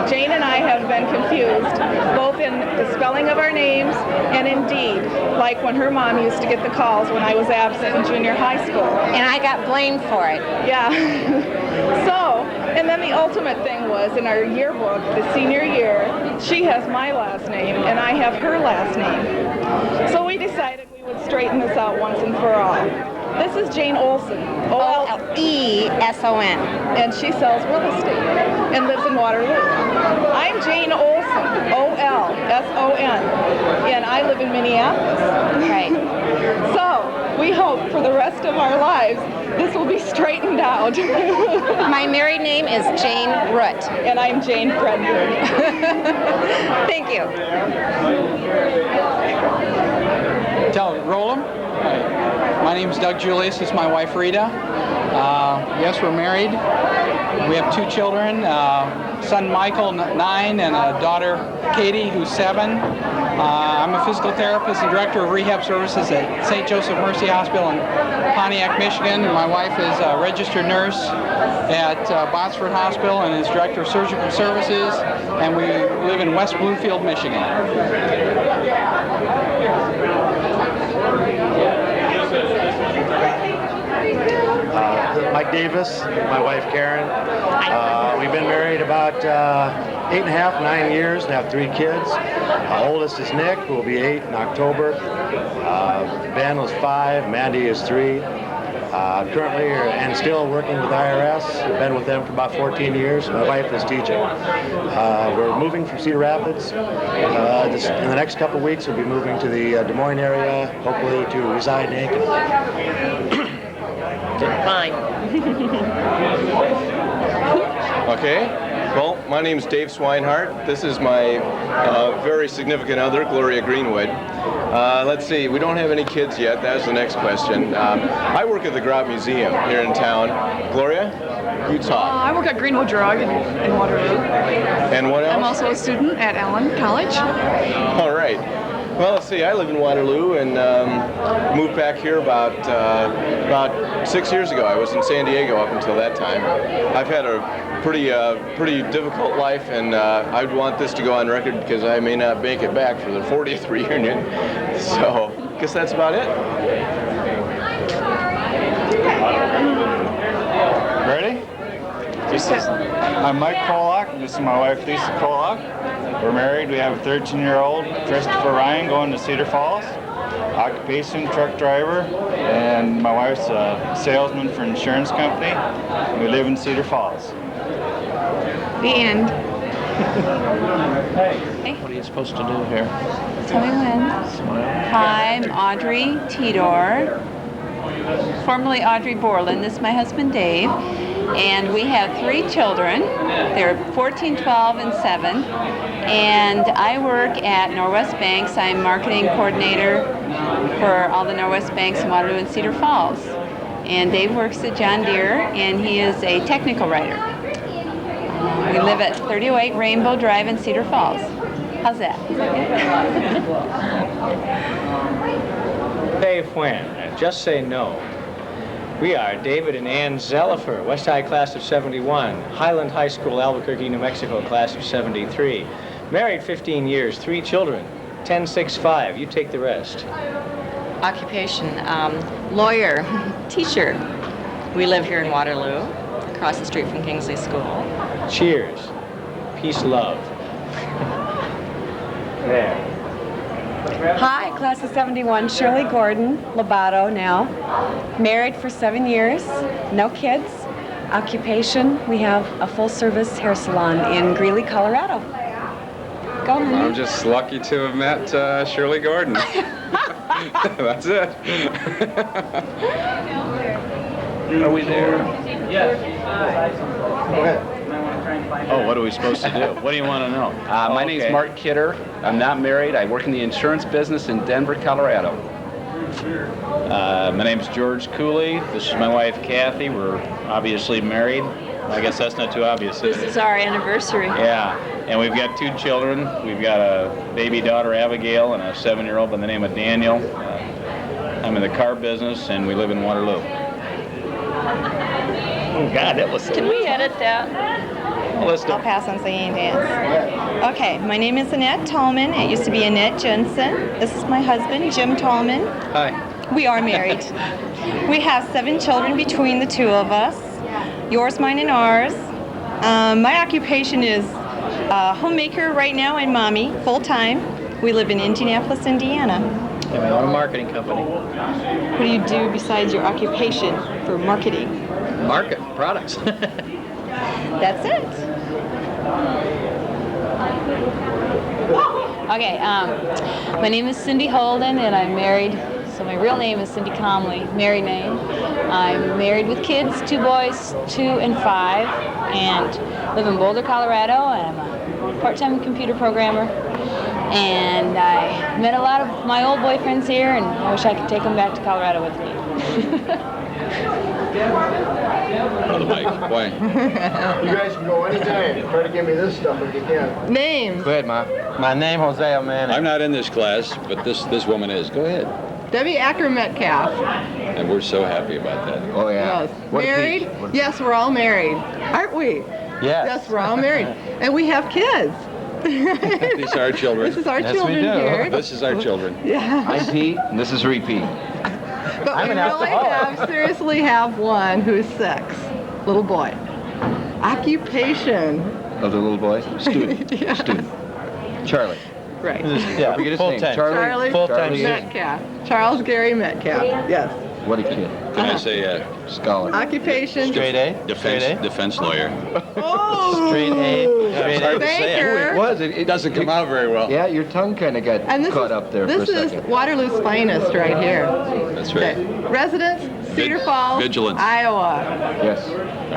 Jane and I have been confused, both in the spelling of our names and indeed, like when her mom used to get the calls when I was absent in junior high school. And I got blamed for it. Yeah. And then the ultimate thing was in our yearbook, the senior year, she has my last name and I have her last name. So we decided we would straighten this out once and for all. This is Jane Olsen, O-L-E-S-O-N. And she sells real estate and lives in Waterloo. I'm Jane Olsen, O-L-S-O-N, and I live in Minneapolis. Right. So we hope for the rest of our lives this will be straightened out. My married name is Jane Root. And I'm Jane Fredberg. Thank you. Roll 'em. My name's Doug Julius. This is my wife Rita. Yes, we're married. We have 2 children, son Michael, 9, and a daughter Katie, who's 7. I'm a physical therapist and director of rehab services at St. Joseph Mercy Hospital in Pontiac, Michigan. And my wife is a registered nurse at Botsford Hospital and is director of surgical services. And we live in West Bloomfield, Michigan. Mike Davis, my wife Karen. We've been married about 8.5, 9 years and have 3 kids. Oldest is Nick, who will be 8 in October. Ben was 5, Mandy is 3. Currently and still working with IRS. I've been with them for about 14 years. My wife is teaching. We're moving from Cedar Rapids. In the next couple of weeks, we'll be moving to the Des Moines area, hopefully to reside in Aiken. Fine. Okay. Well, my name's Dave Swinehart. This is my very significant other, Gloria Greenwood. Let's see, we don't have any kids yet. That's the next question. I work at the Grout Museum here in town. Gloria, you talk. I work at Greenwood Drug in Waterloo. And what else? I'm also a student at Allen College. All right. Well, let's see, I live in Waterloo and moved back here about 6 years ago. I was in San Diego up until that time. I've had a pretty difficult life, and I'd want this to go on record because I may not make it back for the 40th reunion. So, I guess that's about it. Ready? I'm Mike Pollock, and this is my wife Lisa Pollock. We're married. We have a 13-year-old, Christopher Ryan, going to Cedar Falls. Occupation, truck driver, and my wife's a salesman for an insurance company. We live in Cedar Falls. The end. Hey. What are you supposed to do here? Tell me when. Hi, I'm Audrey Tidor, formerly Audrey Borland. This is my husband Dave. And we have 3 children. They're 14, 12, and 7. And I work at Norwest Banks. I'm marketing coordinator for all the Norwest Banks in Waterloo and Cedar Falls. And Dave works at John Deere, and he is a technical writer. We live at 3008 Rainbow Drive in Cedar Falls. How's that? Dave Wynn, just say no. We are David and Ann Zellifer, West High class of 71, Highland High School, Albuquerque, New Mexico, class of 73. Married 15 years, 3 children, 10, 6, 5. You take the rest. Occupation, lawyer, teacher. We live here in Waterloo, across the street from Kingsley School. Cheers. Peace, love. There. Hi, class of 71, Shirley Gordon, Lobato now. Married for 7 years, no kids, Occupation, we have a full-service hair salon in Greeley, Colorado. Go, honey. I'm just lucky to have met Shirley Gordon. That's it. Are we there? Oh, what are we supposed to do? What do you want to know? My name's Mark Kidder. I'm not married. I work in the insurance business in Denver, Colorado. My name's George Cooley. This is my wife, Kathy. We're obviously married. I guess that's not too obvious, is This it? is our anniversary. Yeah, and we've got 2 children. We've got a baby daughter, Abigail, and a 7-year-old by the name of Daniel. I'm in the car business, and we live in Waterloo. Oh, God, that was so... Can we edit that? Well, let's do I'll pass on singing and dance. Okay, my name is Annette Tallman. It used to be Annette Jensen. This is my husband, Jim Tallman. Hi. We are married. We have 7 children between the 2 of us. Yours, mine, and ours. My occupation is homemaker right now and mommy, full-time. We live in Indianapolis, Indiana. Yeah, we own a marketing company. What do you do besides your occupation for marketing? Market products. That's it. Okay, my name is Cindy Holden, and I'm married. So my real name is Cindy Comley, married name. I'm married with kids, 2 boys, 2 and 5, and live in Boulder, Colorado. And I'm a part-time computer programmer. And I met a lot of my old boyfriends here, and I wish I could take them back to Colorado with me. On the mic. Why? You guys can go anytime. Try to give me this stuff if you can. Names. Go ahead, Ma. My name, Hosea Manning. I'm not in this class, but this woman is. Go ahead. Debbie Acker Metcalf. And we're so happy about that. Oh, Yes. Married? Yes, we're all married. Aren't we? Yes. Yes, we're all married. And we have kids. These are our children. This is our children here. This is our children. Yeah. I'm Pete, and this is Repeat. But we really seriously have one who's 6. Little boy. Occupation. Of the little boy? Student. Yeah. Student. Charlie. Right. Yeah, forget his name. Charlie Metcalf. Charles Gary Metcalf. Yes. What a kid. Can I say scholar? Occupation. Defense lawyer. Oh! Straight A. It's hard to say. It doesn't come out very well. Yeah, your tongue kind of got caught up there for a This is second. Waterloo's finest right here. That's right. Okay. Residence, Cedar Falls, Vigilance. Iowa. Yes.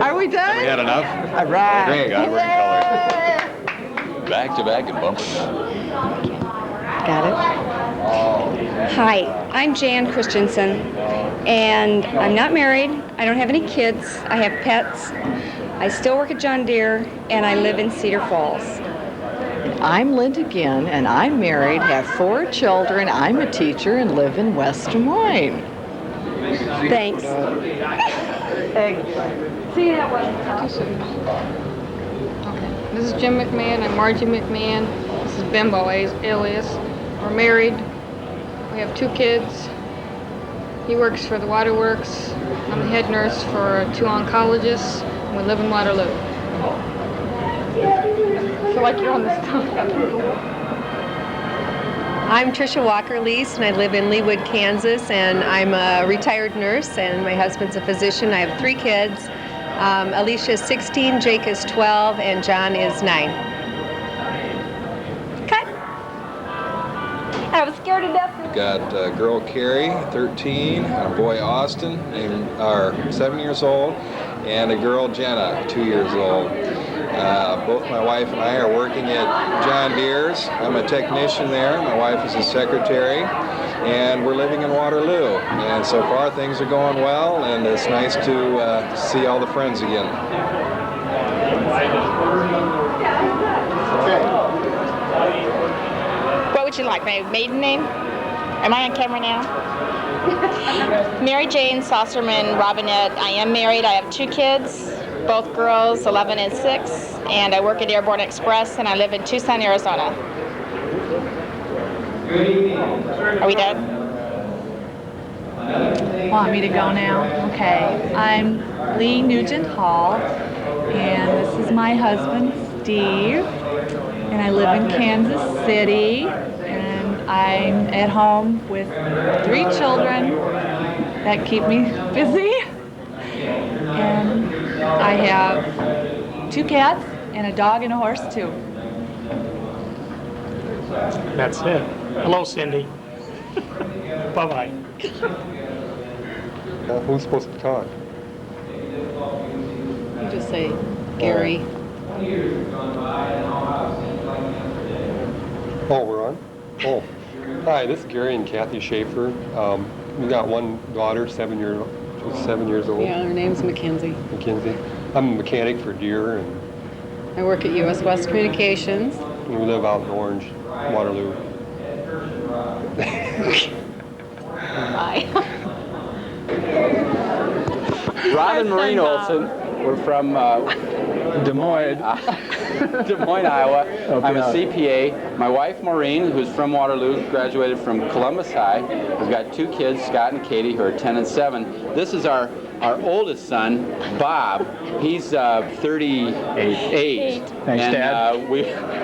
Are we done? We had enough? All right. Great. God, we're in color. Back to back and bumping. Got it? Hi, I'm Jan Christensen, and I'm not married. I don't have any kids. I have pets. I still work at John Deere, and I live in Cedar Falls. I'm Linda Ginn, and I'm married, have 4 children. I'm a teacher and live in West Des Moines. Thanks. See you that way. This is Jim McMahon. I'm Margie McMahon. This is Bimbo alias. We're married. We have 2 kids. He works for the Waterworks. I'm the head nurse for 2 oncologists. We live in Waterloo. I feel like you're on the stomach. I'm Tricia Walker-Lease, and I live in Leawood, Kansas, and I'm a retired nurse, and my husband's a physician. I have 3 kids. Alicia is 16, Jake is 12, and John is 9. I was scared to death. We've got a girl, Carrie, 13, a boy, Austin, are 7 years old, and a girl, Jenna, 2 years old. Both my wife and I are working at John Deere's. I'm a technician there. My wife is a secretary, and we're living in Waterloo. And so far, things are going well, and it's nice to see all the friends again. What would you like? My maiden name? Am I on camera now? Mary Jane Saucerman Robinette. I am married. I have 2 kids, both girls, 11 and 6, and I work at Airborne Express, and I live in Tucson, Arizona. Are we done? Want me to go now? Okay. I'm Lee Nugent Hall, and this is my husband, Steve, and I live in Kansas City, and I'm at home with 3 children that keep me busy, and I have 2 cats and a dog and a horse too. That's it. Hello, Cindy. Bye-bye. Who's supposed to talk? You just say Gary. Oh, we're on? Oh. Hi, this is Gary and Kathy Schaefer. We got one daughter, 7 years old. Yeah, her name's Mackenzie. Mackenzie. I'm a mechanic for Deere, and I work at U.S. West Communications. we live out in Orange, Waterloo. Bye. Rob and Maureen Olson. We're from Des Moines. Des Moines, Iowa. I'm a CPA. My wife, Maureen, who's from Waterloo, graduated from Columbus High. We've got 2 kids, Scott and Katie, who are 10 and 7. This is our oldest son, Bob. He's 38. Thanks, and, Dad.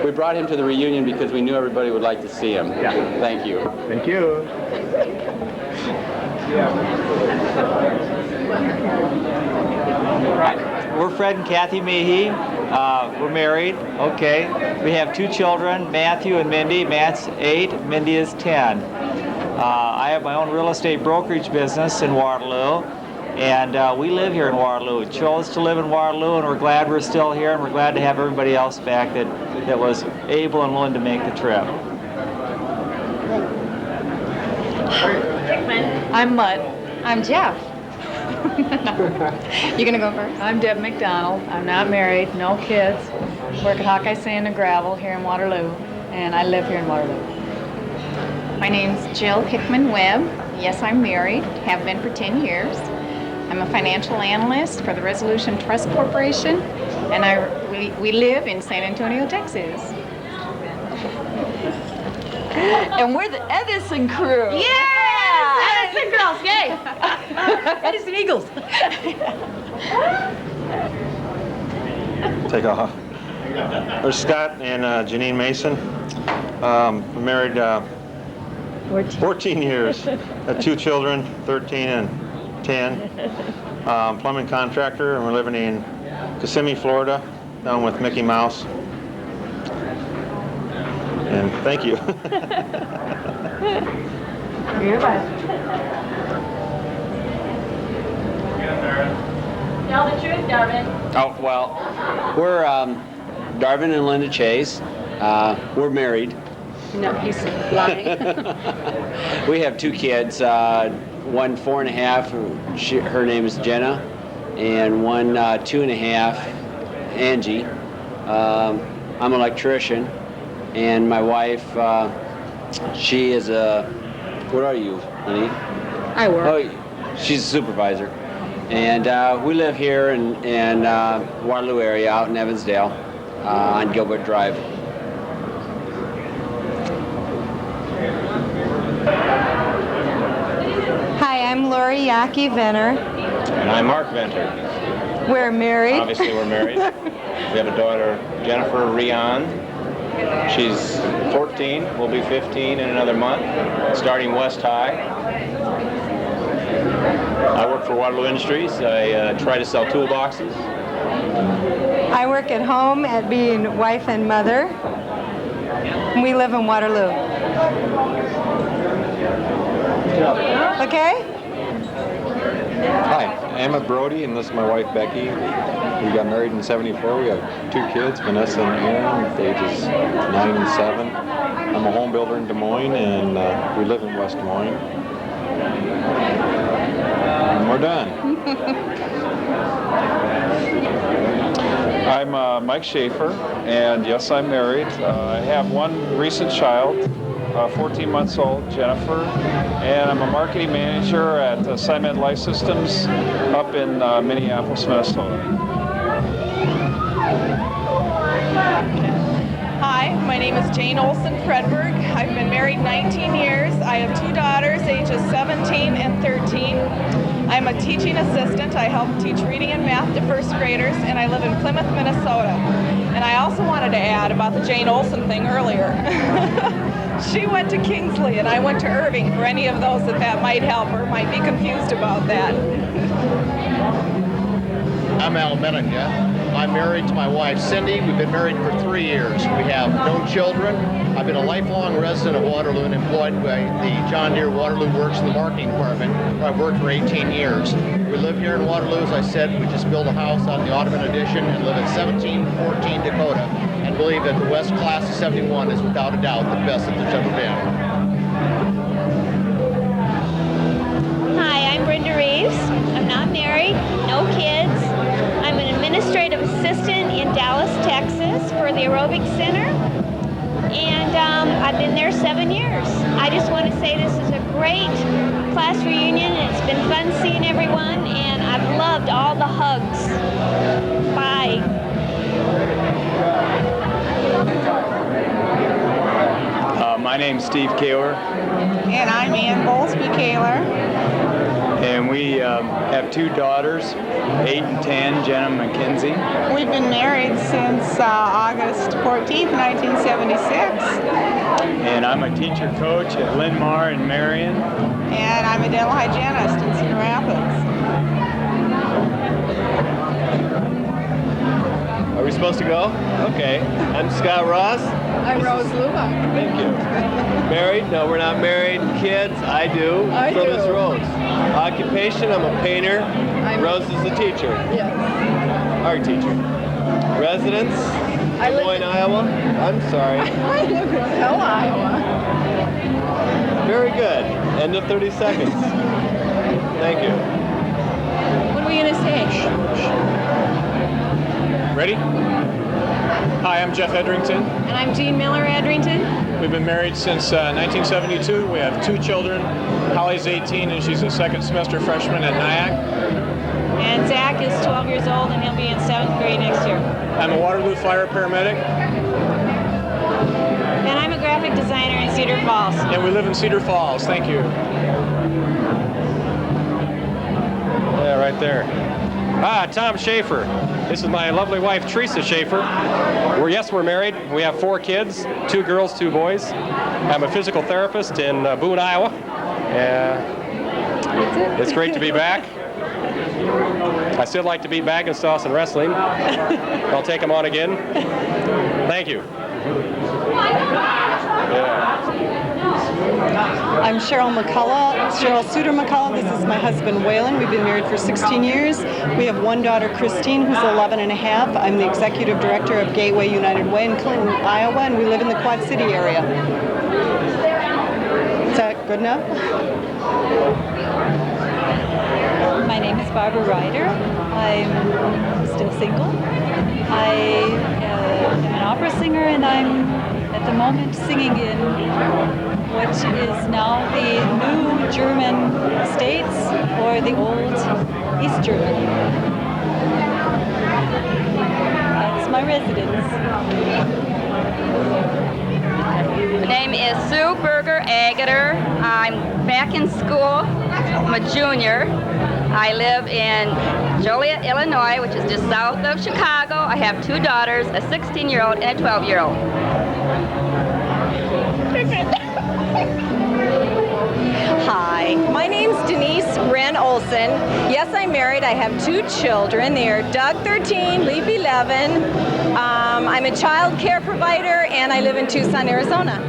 We brought him to the reunion because we knew everybody would like to see him. Yeah. Thank you. Thank you. We're Fred and Kathy Meehee. We're married. Okay. We have 2 children, Matthew and Mindy. Matt's 8, Mindy is 10. I have my own real estate brokerage business in Waterloo, and we live here in Waterloo. We chose to live in Waterloo, and we're glad we're still here, and we're glad to have everybody else back that was able and willing to make the trip. I'm Mutt. I'm Jeff. You gonna go first? I'm Deb McDonald. I'm not married, no kids. Work at Hawkeye Sand and Gravel here in Waterloo, and I live here in Waterloo. My name's Jill Hickman Webb. Yes, I'm married. Have been for 10 years. I'm a financial analyst for the Resolution Trust Corporation, and we live in San Antonio, Texas. And we're the Edison crew. Yes! Edison girls, yay! Edison Eagles. Take off. There's Scott and Janine Mason. We're married 14 years. Have 2 children, 13 and 10. Plumbing contractor, and we're living in Kissimmee, Florida, down with Mickey Mouse. And thank you. Goodbye. Tell the truth, Darvin. Oh, well, we're Darvin and Linda Chase. We're married. No, he's lying. We have 2 kids, one 4 1/2, her name is Jenna, and one 2 1/2, Angie. I'm an electrician, and my wife, she is what are you, honey? I work. Oh, she's a supervisor. And we live here in Waterloo area, out in Evansdale, on Gilbert Drive. Hi, I'm Lori Yaki Venner. And I'm Mark Venter. We're married. Obviously, we're married. We have a daughter, Jennifer Rion. She's 14, will be 15 in another month, starting West High. I work for Waterloo Industries. I try to sell toolboxes. I work at home at being wife and mother. We live in Waterloo. Okay? Hi, I'm Emmett Brody, and this is my wife Becky. We got married in '74. We have 2 kids, Vanessa and Aaron, ages 9 and 7. I'm a home builder in Des Moines, and we live in West Des Moines. And we're done. I'm Mike Schaefer, and yes, I'm married. I have one recent child, 14 months old, Jennifer, and I'm a marketing manager at SciMed Life Systems up in Minneapolis, Minnesota. Hi, my name is Jane Olson Fredberg. I've been married 19 years. I have 2 daughters, ages 17 and 13. I'm a teaching assistant. I help teach reading and math to 1st graders, and I live in Plymouth, Minnesota. And I also wanted to add about the Jane Olson thing earlier. She went to Kingsley, and I went to Irving, for any of those that might help or might be confused about that. I'm Al Menninger. I'm married to my wife, Cindy. We've been married for 3 years. We have no children. I've been a lifelong resident of Waterloo and employed by the John Deere Waterloo Works in the marketing department, where I've worked for 18 years. We live here in Waterloo, as I said. We just built a house on the Ottoman Edition and live at 1714 Dakota, and believe that the West Class of 71 is without a doubt the best that there's ever been. Hi, I'm Brenda Reeves. I'm not married, no kids. I'm an administrative assistant in Dallas, Texas for the Aerobic Center. And I've been there 7 years. I just want to say this is a great class reunion. It's been fun seeing everyone, and I've loved all the hugs. Bye. My name's Steve Kaler. And I'm Ann Bowlesby-Kaler. And we have 2 daughters, 8 and 10, Jenna and Mackenzie. We've been married since August 14th, 1976. And I'm a teacher coach at Linn-Mar in Marion. And I'm a dental hygienist in Cedar Rapids. Are we supposed to go? Okay. I'm Scott Ross. I'm Rose Luba. Thank you. Married? No, we're not married. Kids? I do. So does Rose. Occupation? I'm a painter. Rose is a teacher. Yes. Art teacher. Residence? I live Des Moines, Iowa? I'm sorry. I live in Hill, Iowa. Very good. End of 30 seconds. Thank you. What are we going to say? Ready? Hi, I'm Jeff Edrington. And I'm Jean Miller Edrington. We've been married since 1972. We have 2 children. Holly's 18 and she's a second semester freshman at Nyack. And Zach is 12 years old and he'll be in 7th grade next year. I'm a Waterloo fire paramedic. And I'm a graphic designer in Cedar Falls. And we live in Cedar Falls. Thank you. Yeah, right there. Tom Schaefer. This is my lovely wife, Teresa Schaefer. We're married. We have 4 kids, 2 girls, 2 boys. I'm a physical therapist in Boone, Iowa. It's great to be back. I still like to beat Baggenstoss in wrestling. I'll take them on again. Thank you. I'm Cheryl Suter McCullough. This is my husband, Waylon. We've been married for 16 years. We have 1 daughter, Christine, who's 11 and a half. I'm the executive director of Gateway United Way in Clinton, Iowa, and we live in the Quad City area. Is that good enough? My name is Barbara Ryder. I'm still single. I am an opera singer, and I'm at the moment singing in what is now the new German states, or the old East Germany. That's my residence. My name is Sue Berger Agater. I'm back in school. I'm a junior. I live in Joliet, Illinois, which is just south of Chicago. I have 2 daughters, a 16-year-old and a 12-year-old. Hi, my name's Denise Wren Olson. Yes, I'm married. I have 2 children. They are Doug, 13, Leaf, 11. I'm a child care provider, and I live in Tucson, Arizona.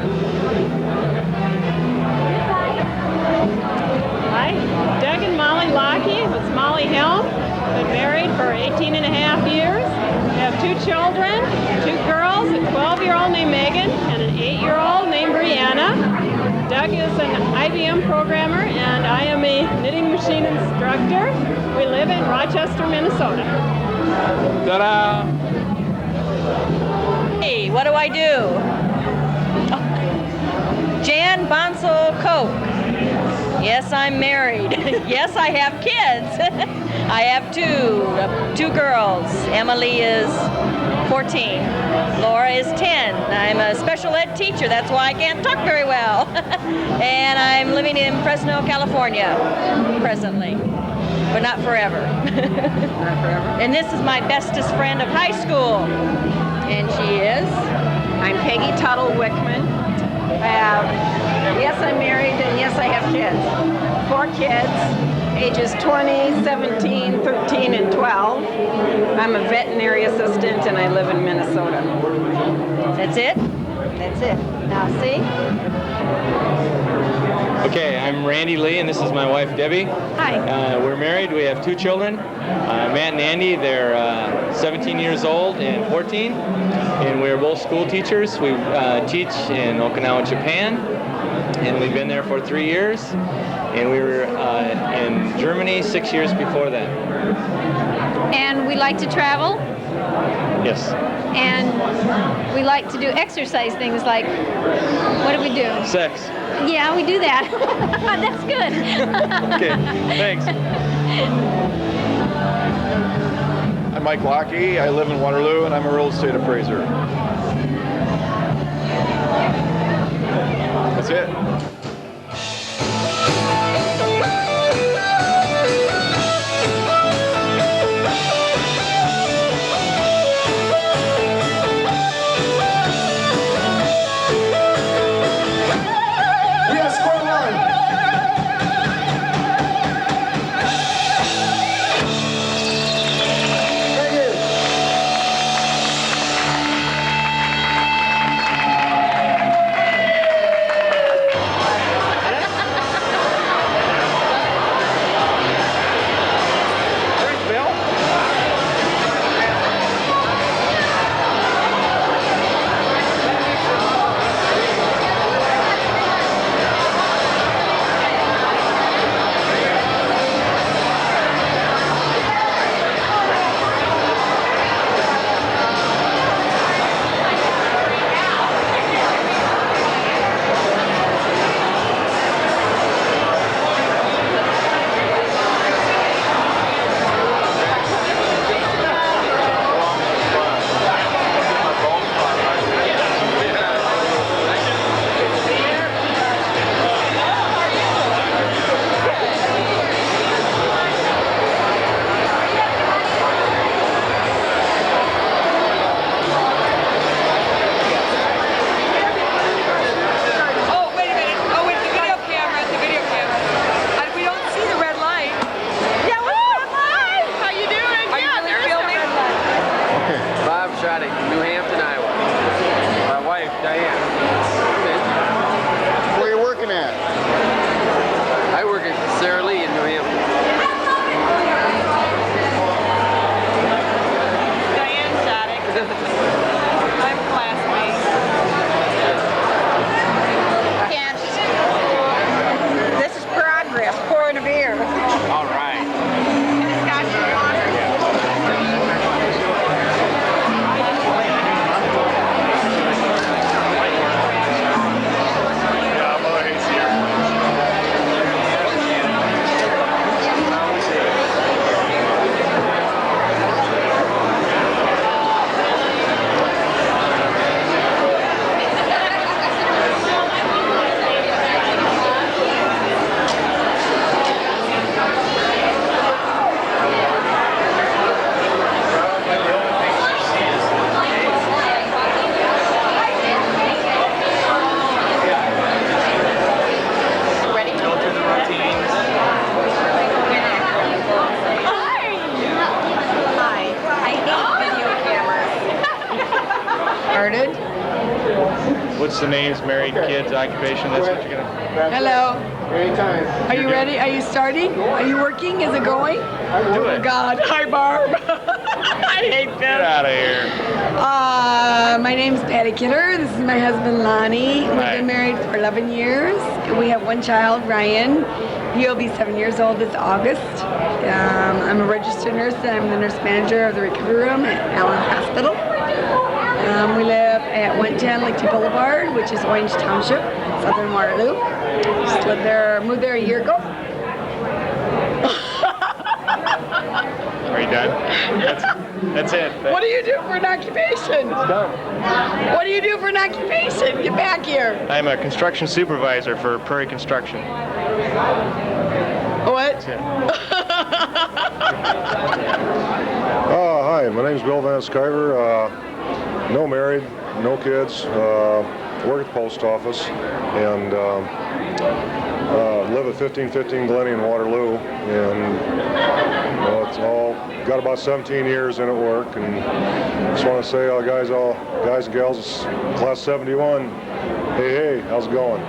Hi, Doug and Molly Lockey. It's Molly Helm. Been married for 18 and a half years. We have 2 children, 2 girls, a 12-year-old named Megan and an 8-year-old named Brianna. Doug is an IBM programmer and I am a knitting machine instructor. We live in Rochester, Minnesota. Ta-da! Hey, what do I do? Oh. Jan Bonsall Koch. Yes, I'm married. Yes, I have kids. I have 2 girls. Emily is 14. Laura is 10. I'm a special ed teacher. That's why I can't talk very well. And I'm living in Fresno, California, presently. But not forever. Not forever. And this is my bestest friend of high school. And she is? I'm Peggy Tuttle Wickman. Yes, I'm married, and yes, I have kids. 4 kids. ages 20, 17, 13, and 12. I'm a veterinary assistant and I live in Minnesota. That's it? That's it. Now see? Okay, I'm Randy Lee, and this is my wife, Debbie. Hi. We're married. We have 2 children, Matt and Andy. They're 17 years old and 14, and we're both school teachers. We teach in Okinawa, Japan, and we've been there for 3 years, and we were in Germany 6 years before that. And we like to travel, Yes. and we like to do exercise things like, what do we do? Sex. Yeah, we do that. That's good. Okay, thanks. I'm Mike Lockie. I live in Waterloo, and I'm a real estate appraiser. That's it. New Hampton, Iowa. My wife, Diane. Where are you working at? I work at Sarah Lee in New Hampton. Diane Shattuck. I'm classmate. This is progress, pouring a beer. All right. What's the names, married, kids, occupation? That's what you're gonna. Hello. Anytime. Are you ready? Are you starting? Are you working? Is it going? Do it. Oh God. Hi, Barb. I hate this. Get out of here. My name's Patty Kidder. This is my husband, Lonnie. We've Hi. been married for 11 years. We have one child, Ryan. He'll be 7 years old this August. I'm a registered nurse, and I'm the nurse manager of the recovery room at Allen Hospital. We live at 110 Lakeview Boulevard, which is Orange Township, southern Waterloo. Just moved there a year ago. Are you done? That's it. What do you do for an occupation? It's done. What do you do for an occupation? Get back here. I'm a construction supervisor for Prairie Construction. What? Hi, my name is Bill Vance Carver. No married, no kids. Work at the post office, and live at 1515 Glennie in Waterloo, and it's all got about 17 years in at work, and just want to say, guys and gals, it's class 71. Hey, how's it going?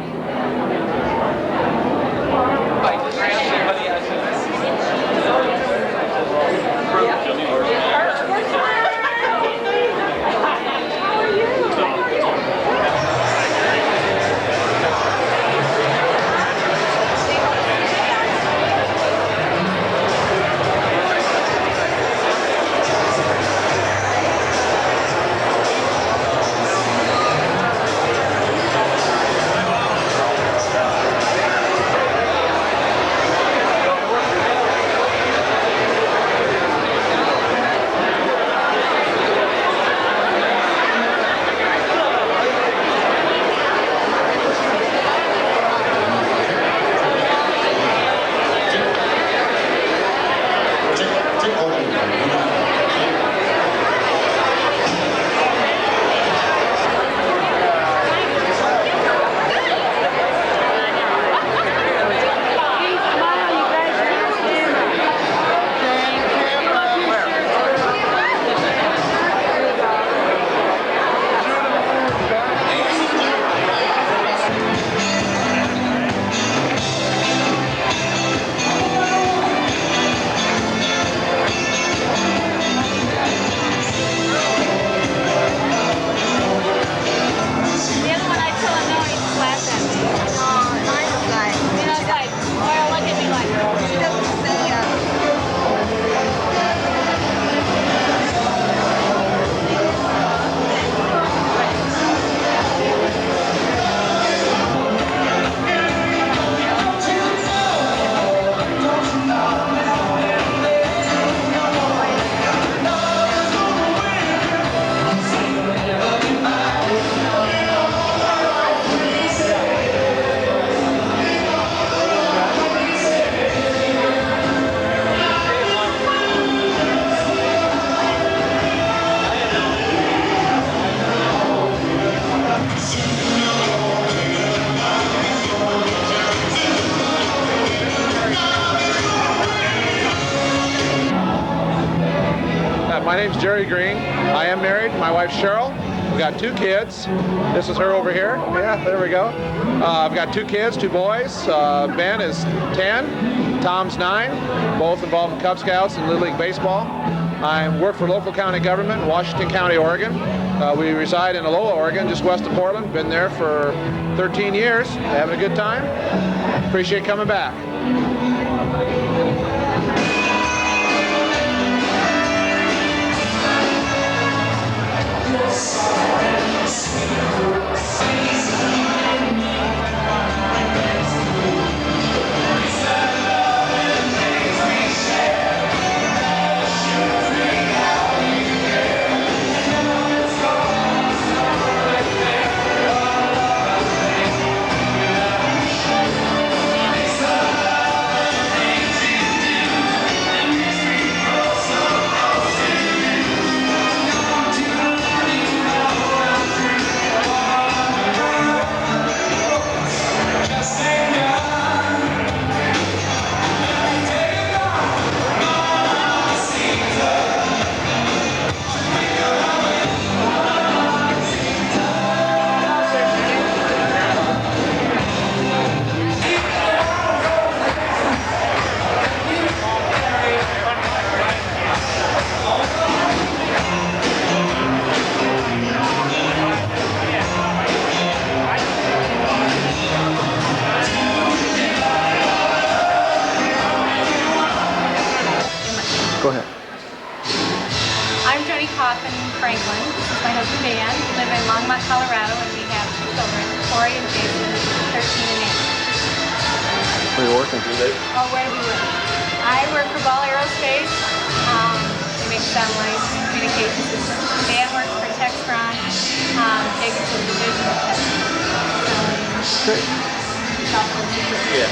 My name's Jerry Green. I am married. My wife's Cheryl. We've got 2 kids. This is her over here. Yeah, there we go. I've got 2 kids, 2 boys. Ben is 10. Tom's 9. Both involved in Cub Scouts and Little League Baseball. I work for local county government in Washington County, Oregon. We reside in Alola, Oregon, just west of Portland. Been there for 13 years. Having a good time. Appreciate coming back. Go ahead. I'm Jody Coffin Franklin. This is my husband Dan. We live in Longmont, Colorado, and we have 2 children, Corey and Jason, 13 and 8. Where are you working? Oh, where do we work? I work for Ball Aerospace. We make satellites, communication systems. Dan works for Textron, Pegasus Division of Textron. Great. Yeah.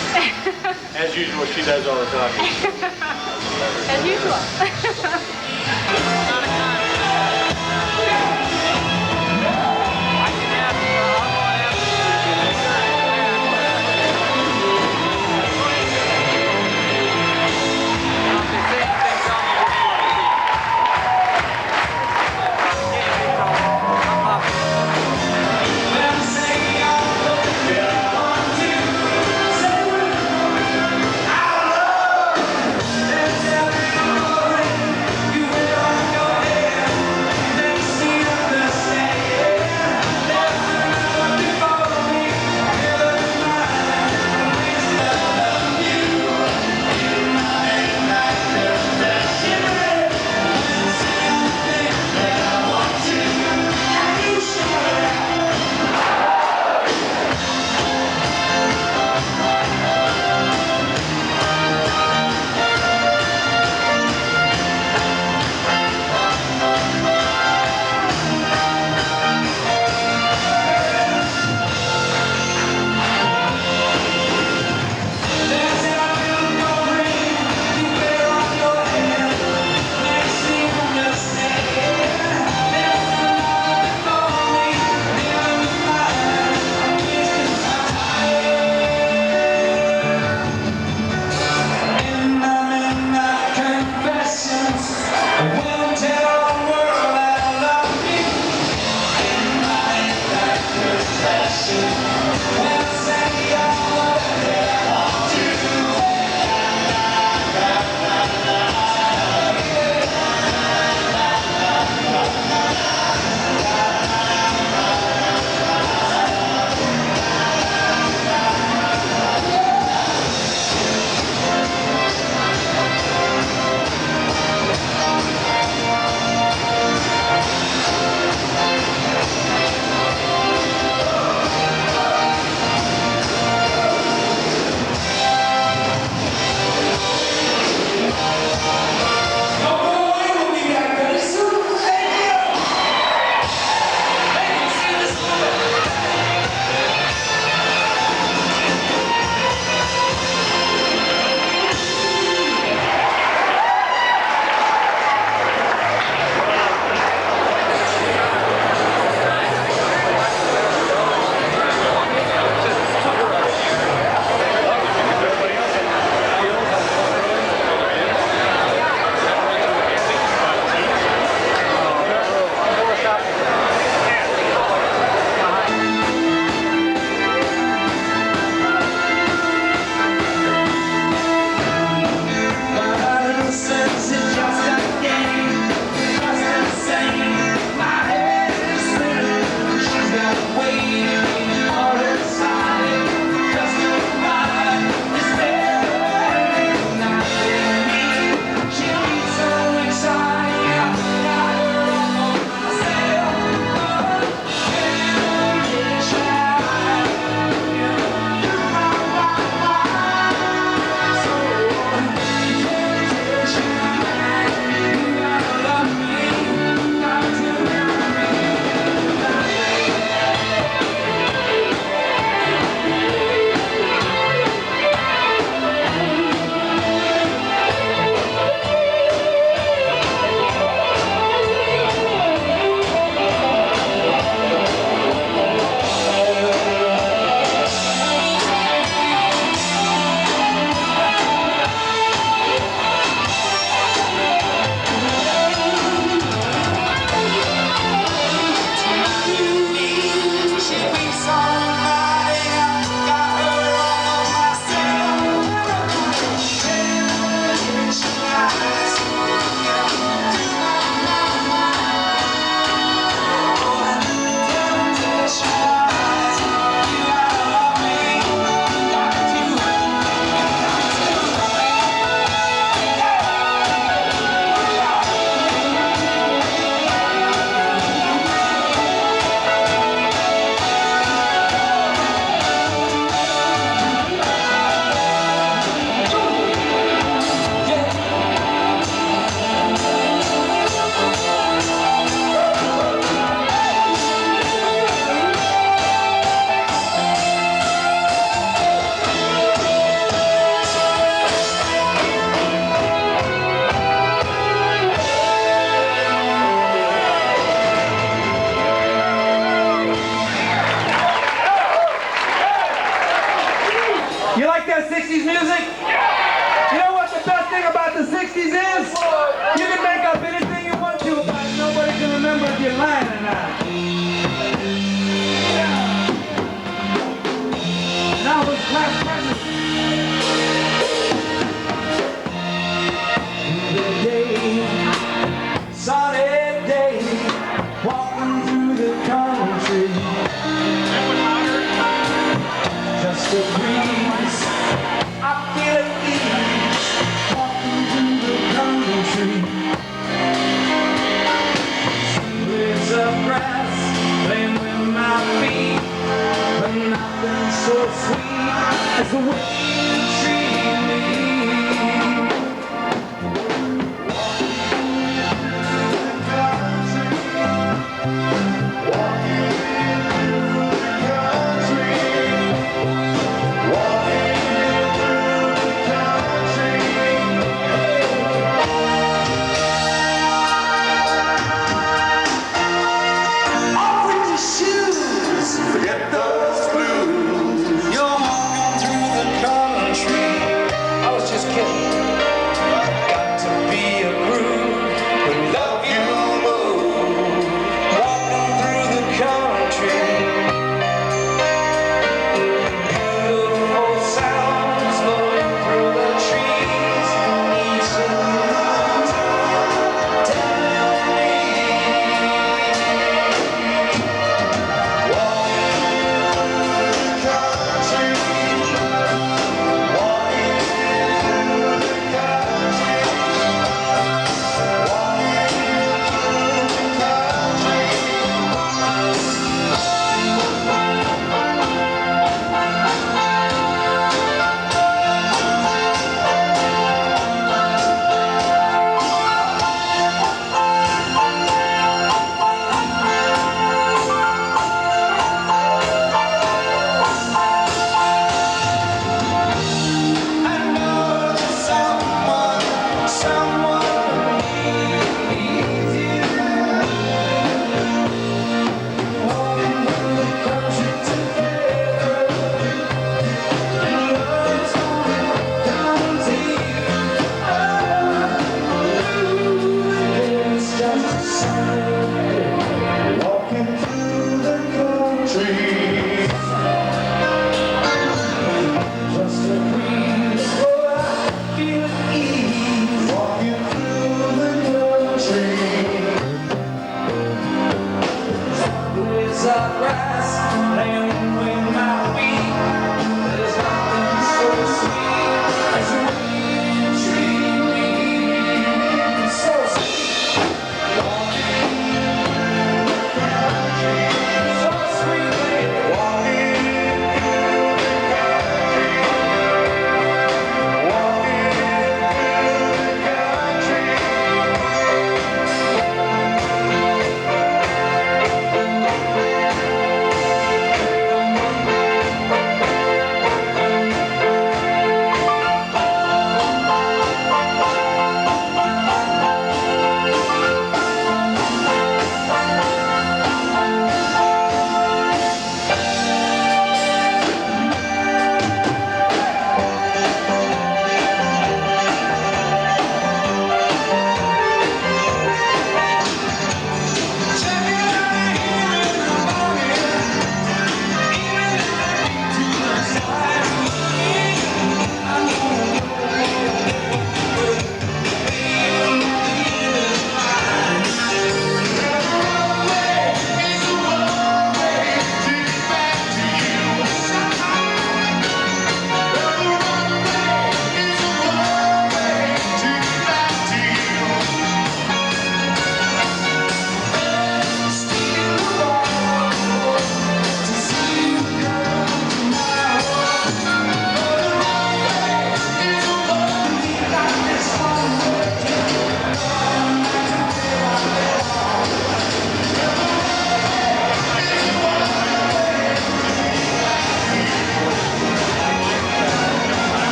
As usual, she does all the talking. As usual.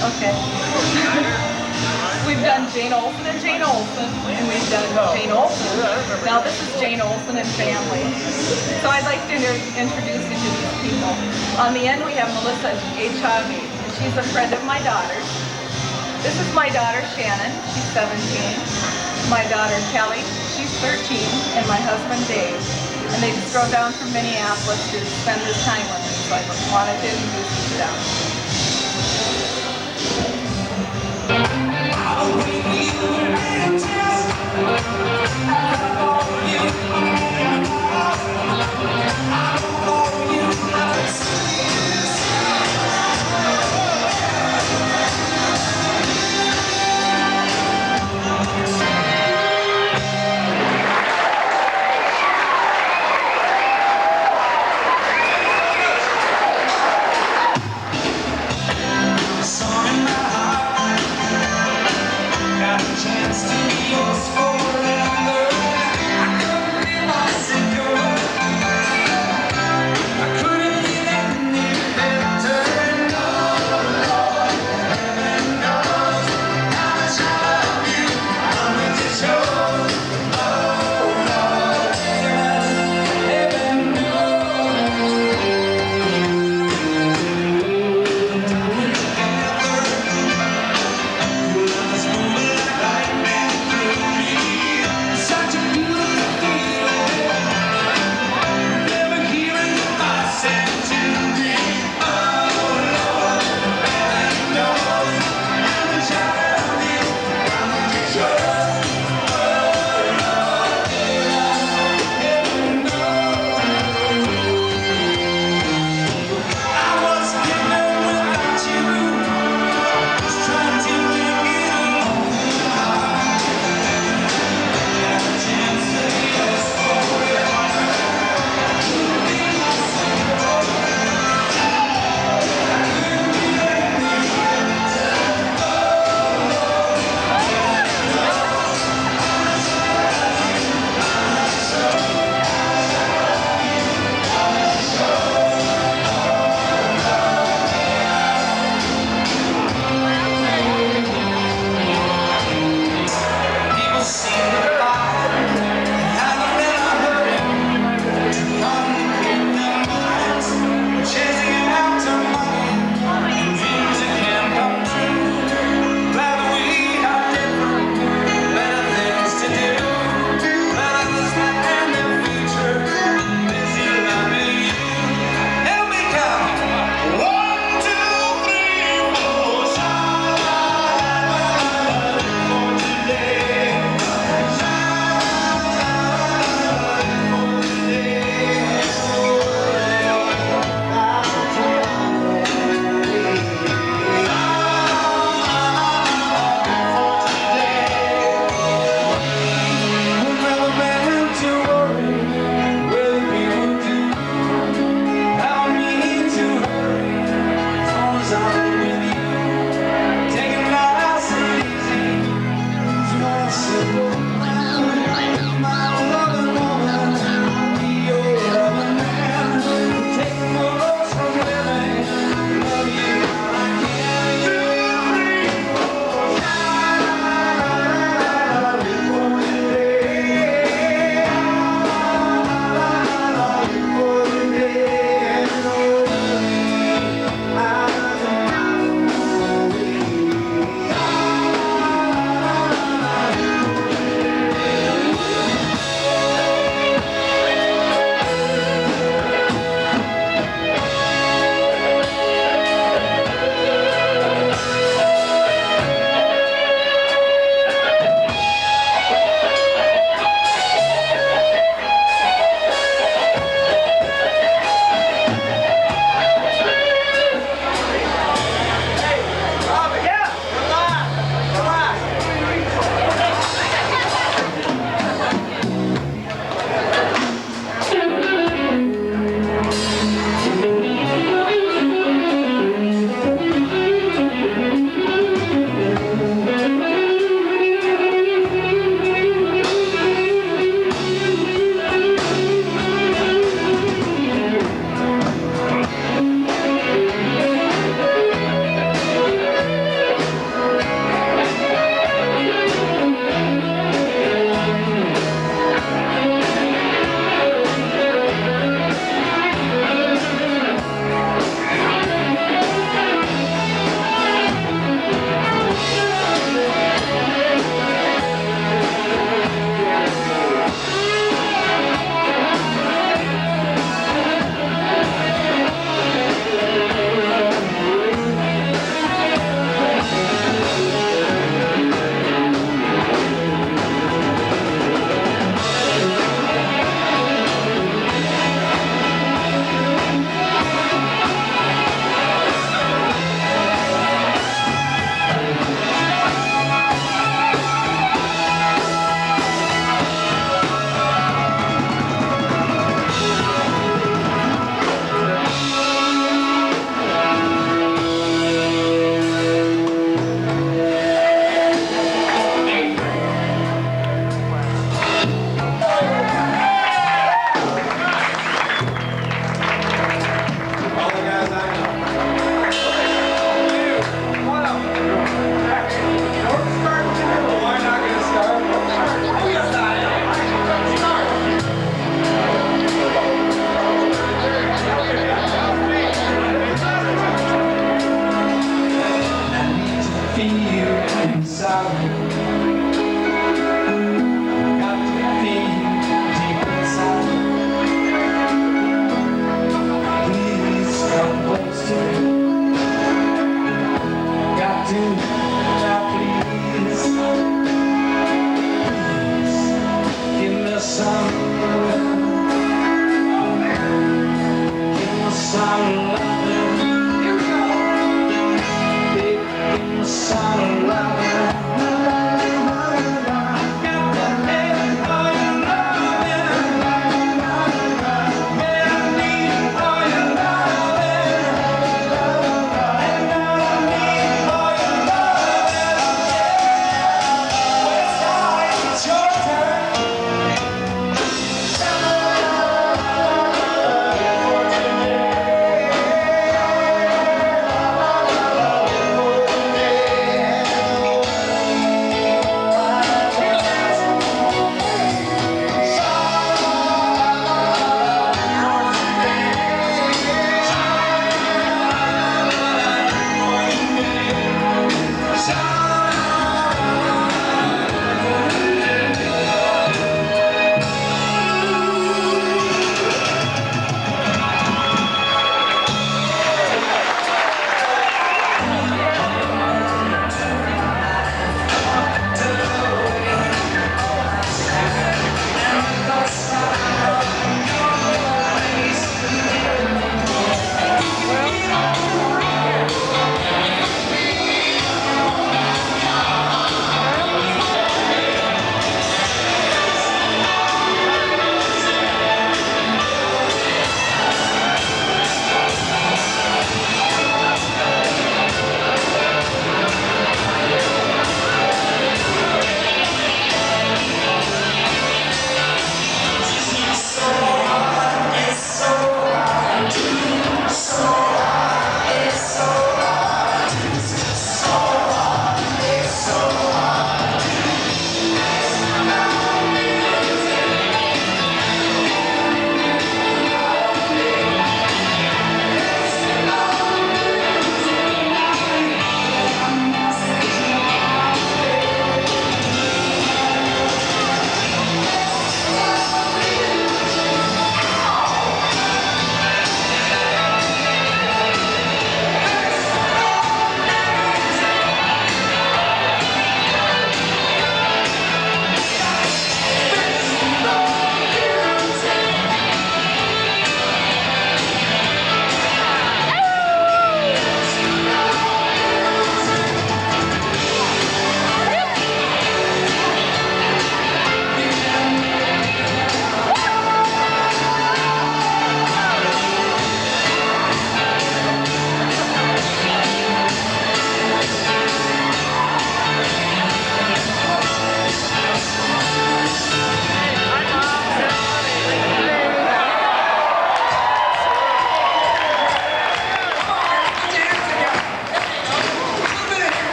Okay. We've done Jane Olsen and Jane Olsen, and we've done Jane Olsen. Now this is Jane Olsen and family. So I'd like to introduce you to these people. On the end we have Melissa H. Hobby. She's a friend of my daughter's. This is my daughter Shannon, she's 17. My daughter Kelly, she's 13, and my husband Dave. And they just drove down from Minneapolis to spend this time with me, so I wanted to introduce you to them.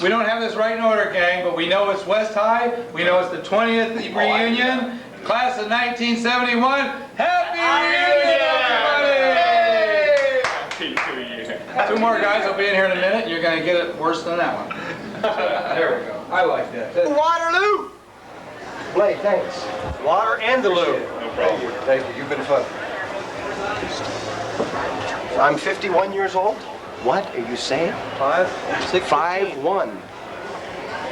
We don't have this right in order, gang, but we know it's West High. We know it's the 20th reunion. Class of 1971. Happy reunion, everybody! Two more guys will be in here in a minute, and you're going to get it worse than that one. There we go. I like that. Waterloo! Blake, thanks. Water and the loo. No problem. Thank you. You've been fun. I'm 51 years old. What are you saying? 5, 6, 5, 1.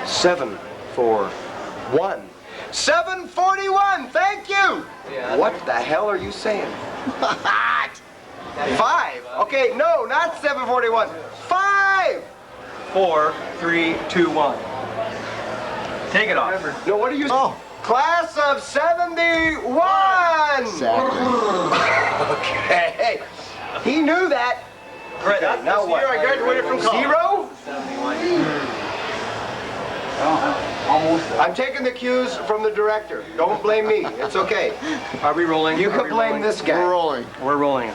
7, 4, 1. 741. Thank you. Yeah, what the hell are you saying? 5. Okay, no, not 741. 5. 4, 3, 2, 1. Take it off. No, what are you? Oh. Class of 71. Exactly. Okay. He knew that. Right. Okay, now what? Year I graduated from college. 0? I'm taking the cues from the director. Don't blame me. It's okay. Are we rolling? You can blame this guy. We're rolling. We're rolling.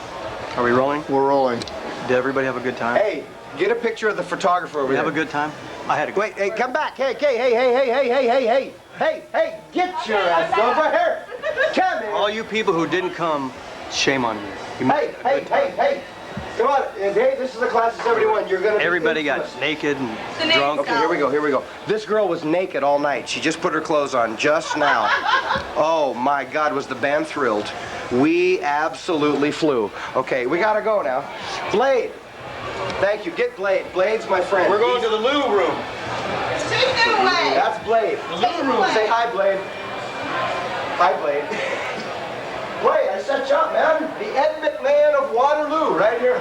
Are we rolling? We're rolling. Did everybody have a good time? Hey, get a picture of the photographer over there. Have a good time? I had a good Wait, hey, come back. Hey, get your ass over here. Come here. All you people who didn't come, shame on you. Hey. Come on. Hey, this is the class of 71. You're going to Everybody got naked and drunk. Okay, here we go. This girl was naked all night. She just put her clothes on just now. Oh, my God, was the band thrilled. We absolutely flew. Okay, we got to go now. Blade. Thank you. Get Blade. Blade's my friend. We're going to the loo room. That's Blade. The loo room. Say hi, Blade. Hi, Blade. Blade, I set you up, man. The Ed McMahon of Waterloo, right here.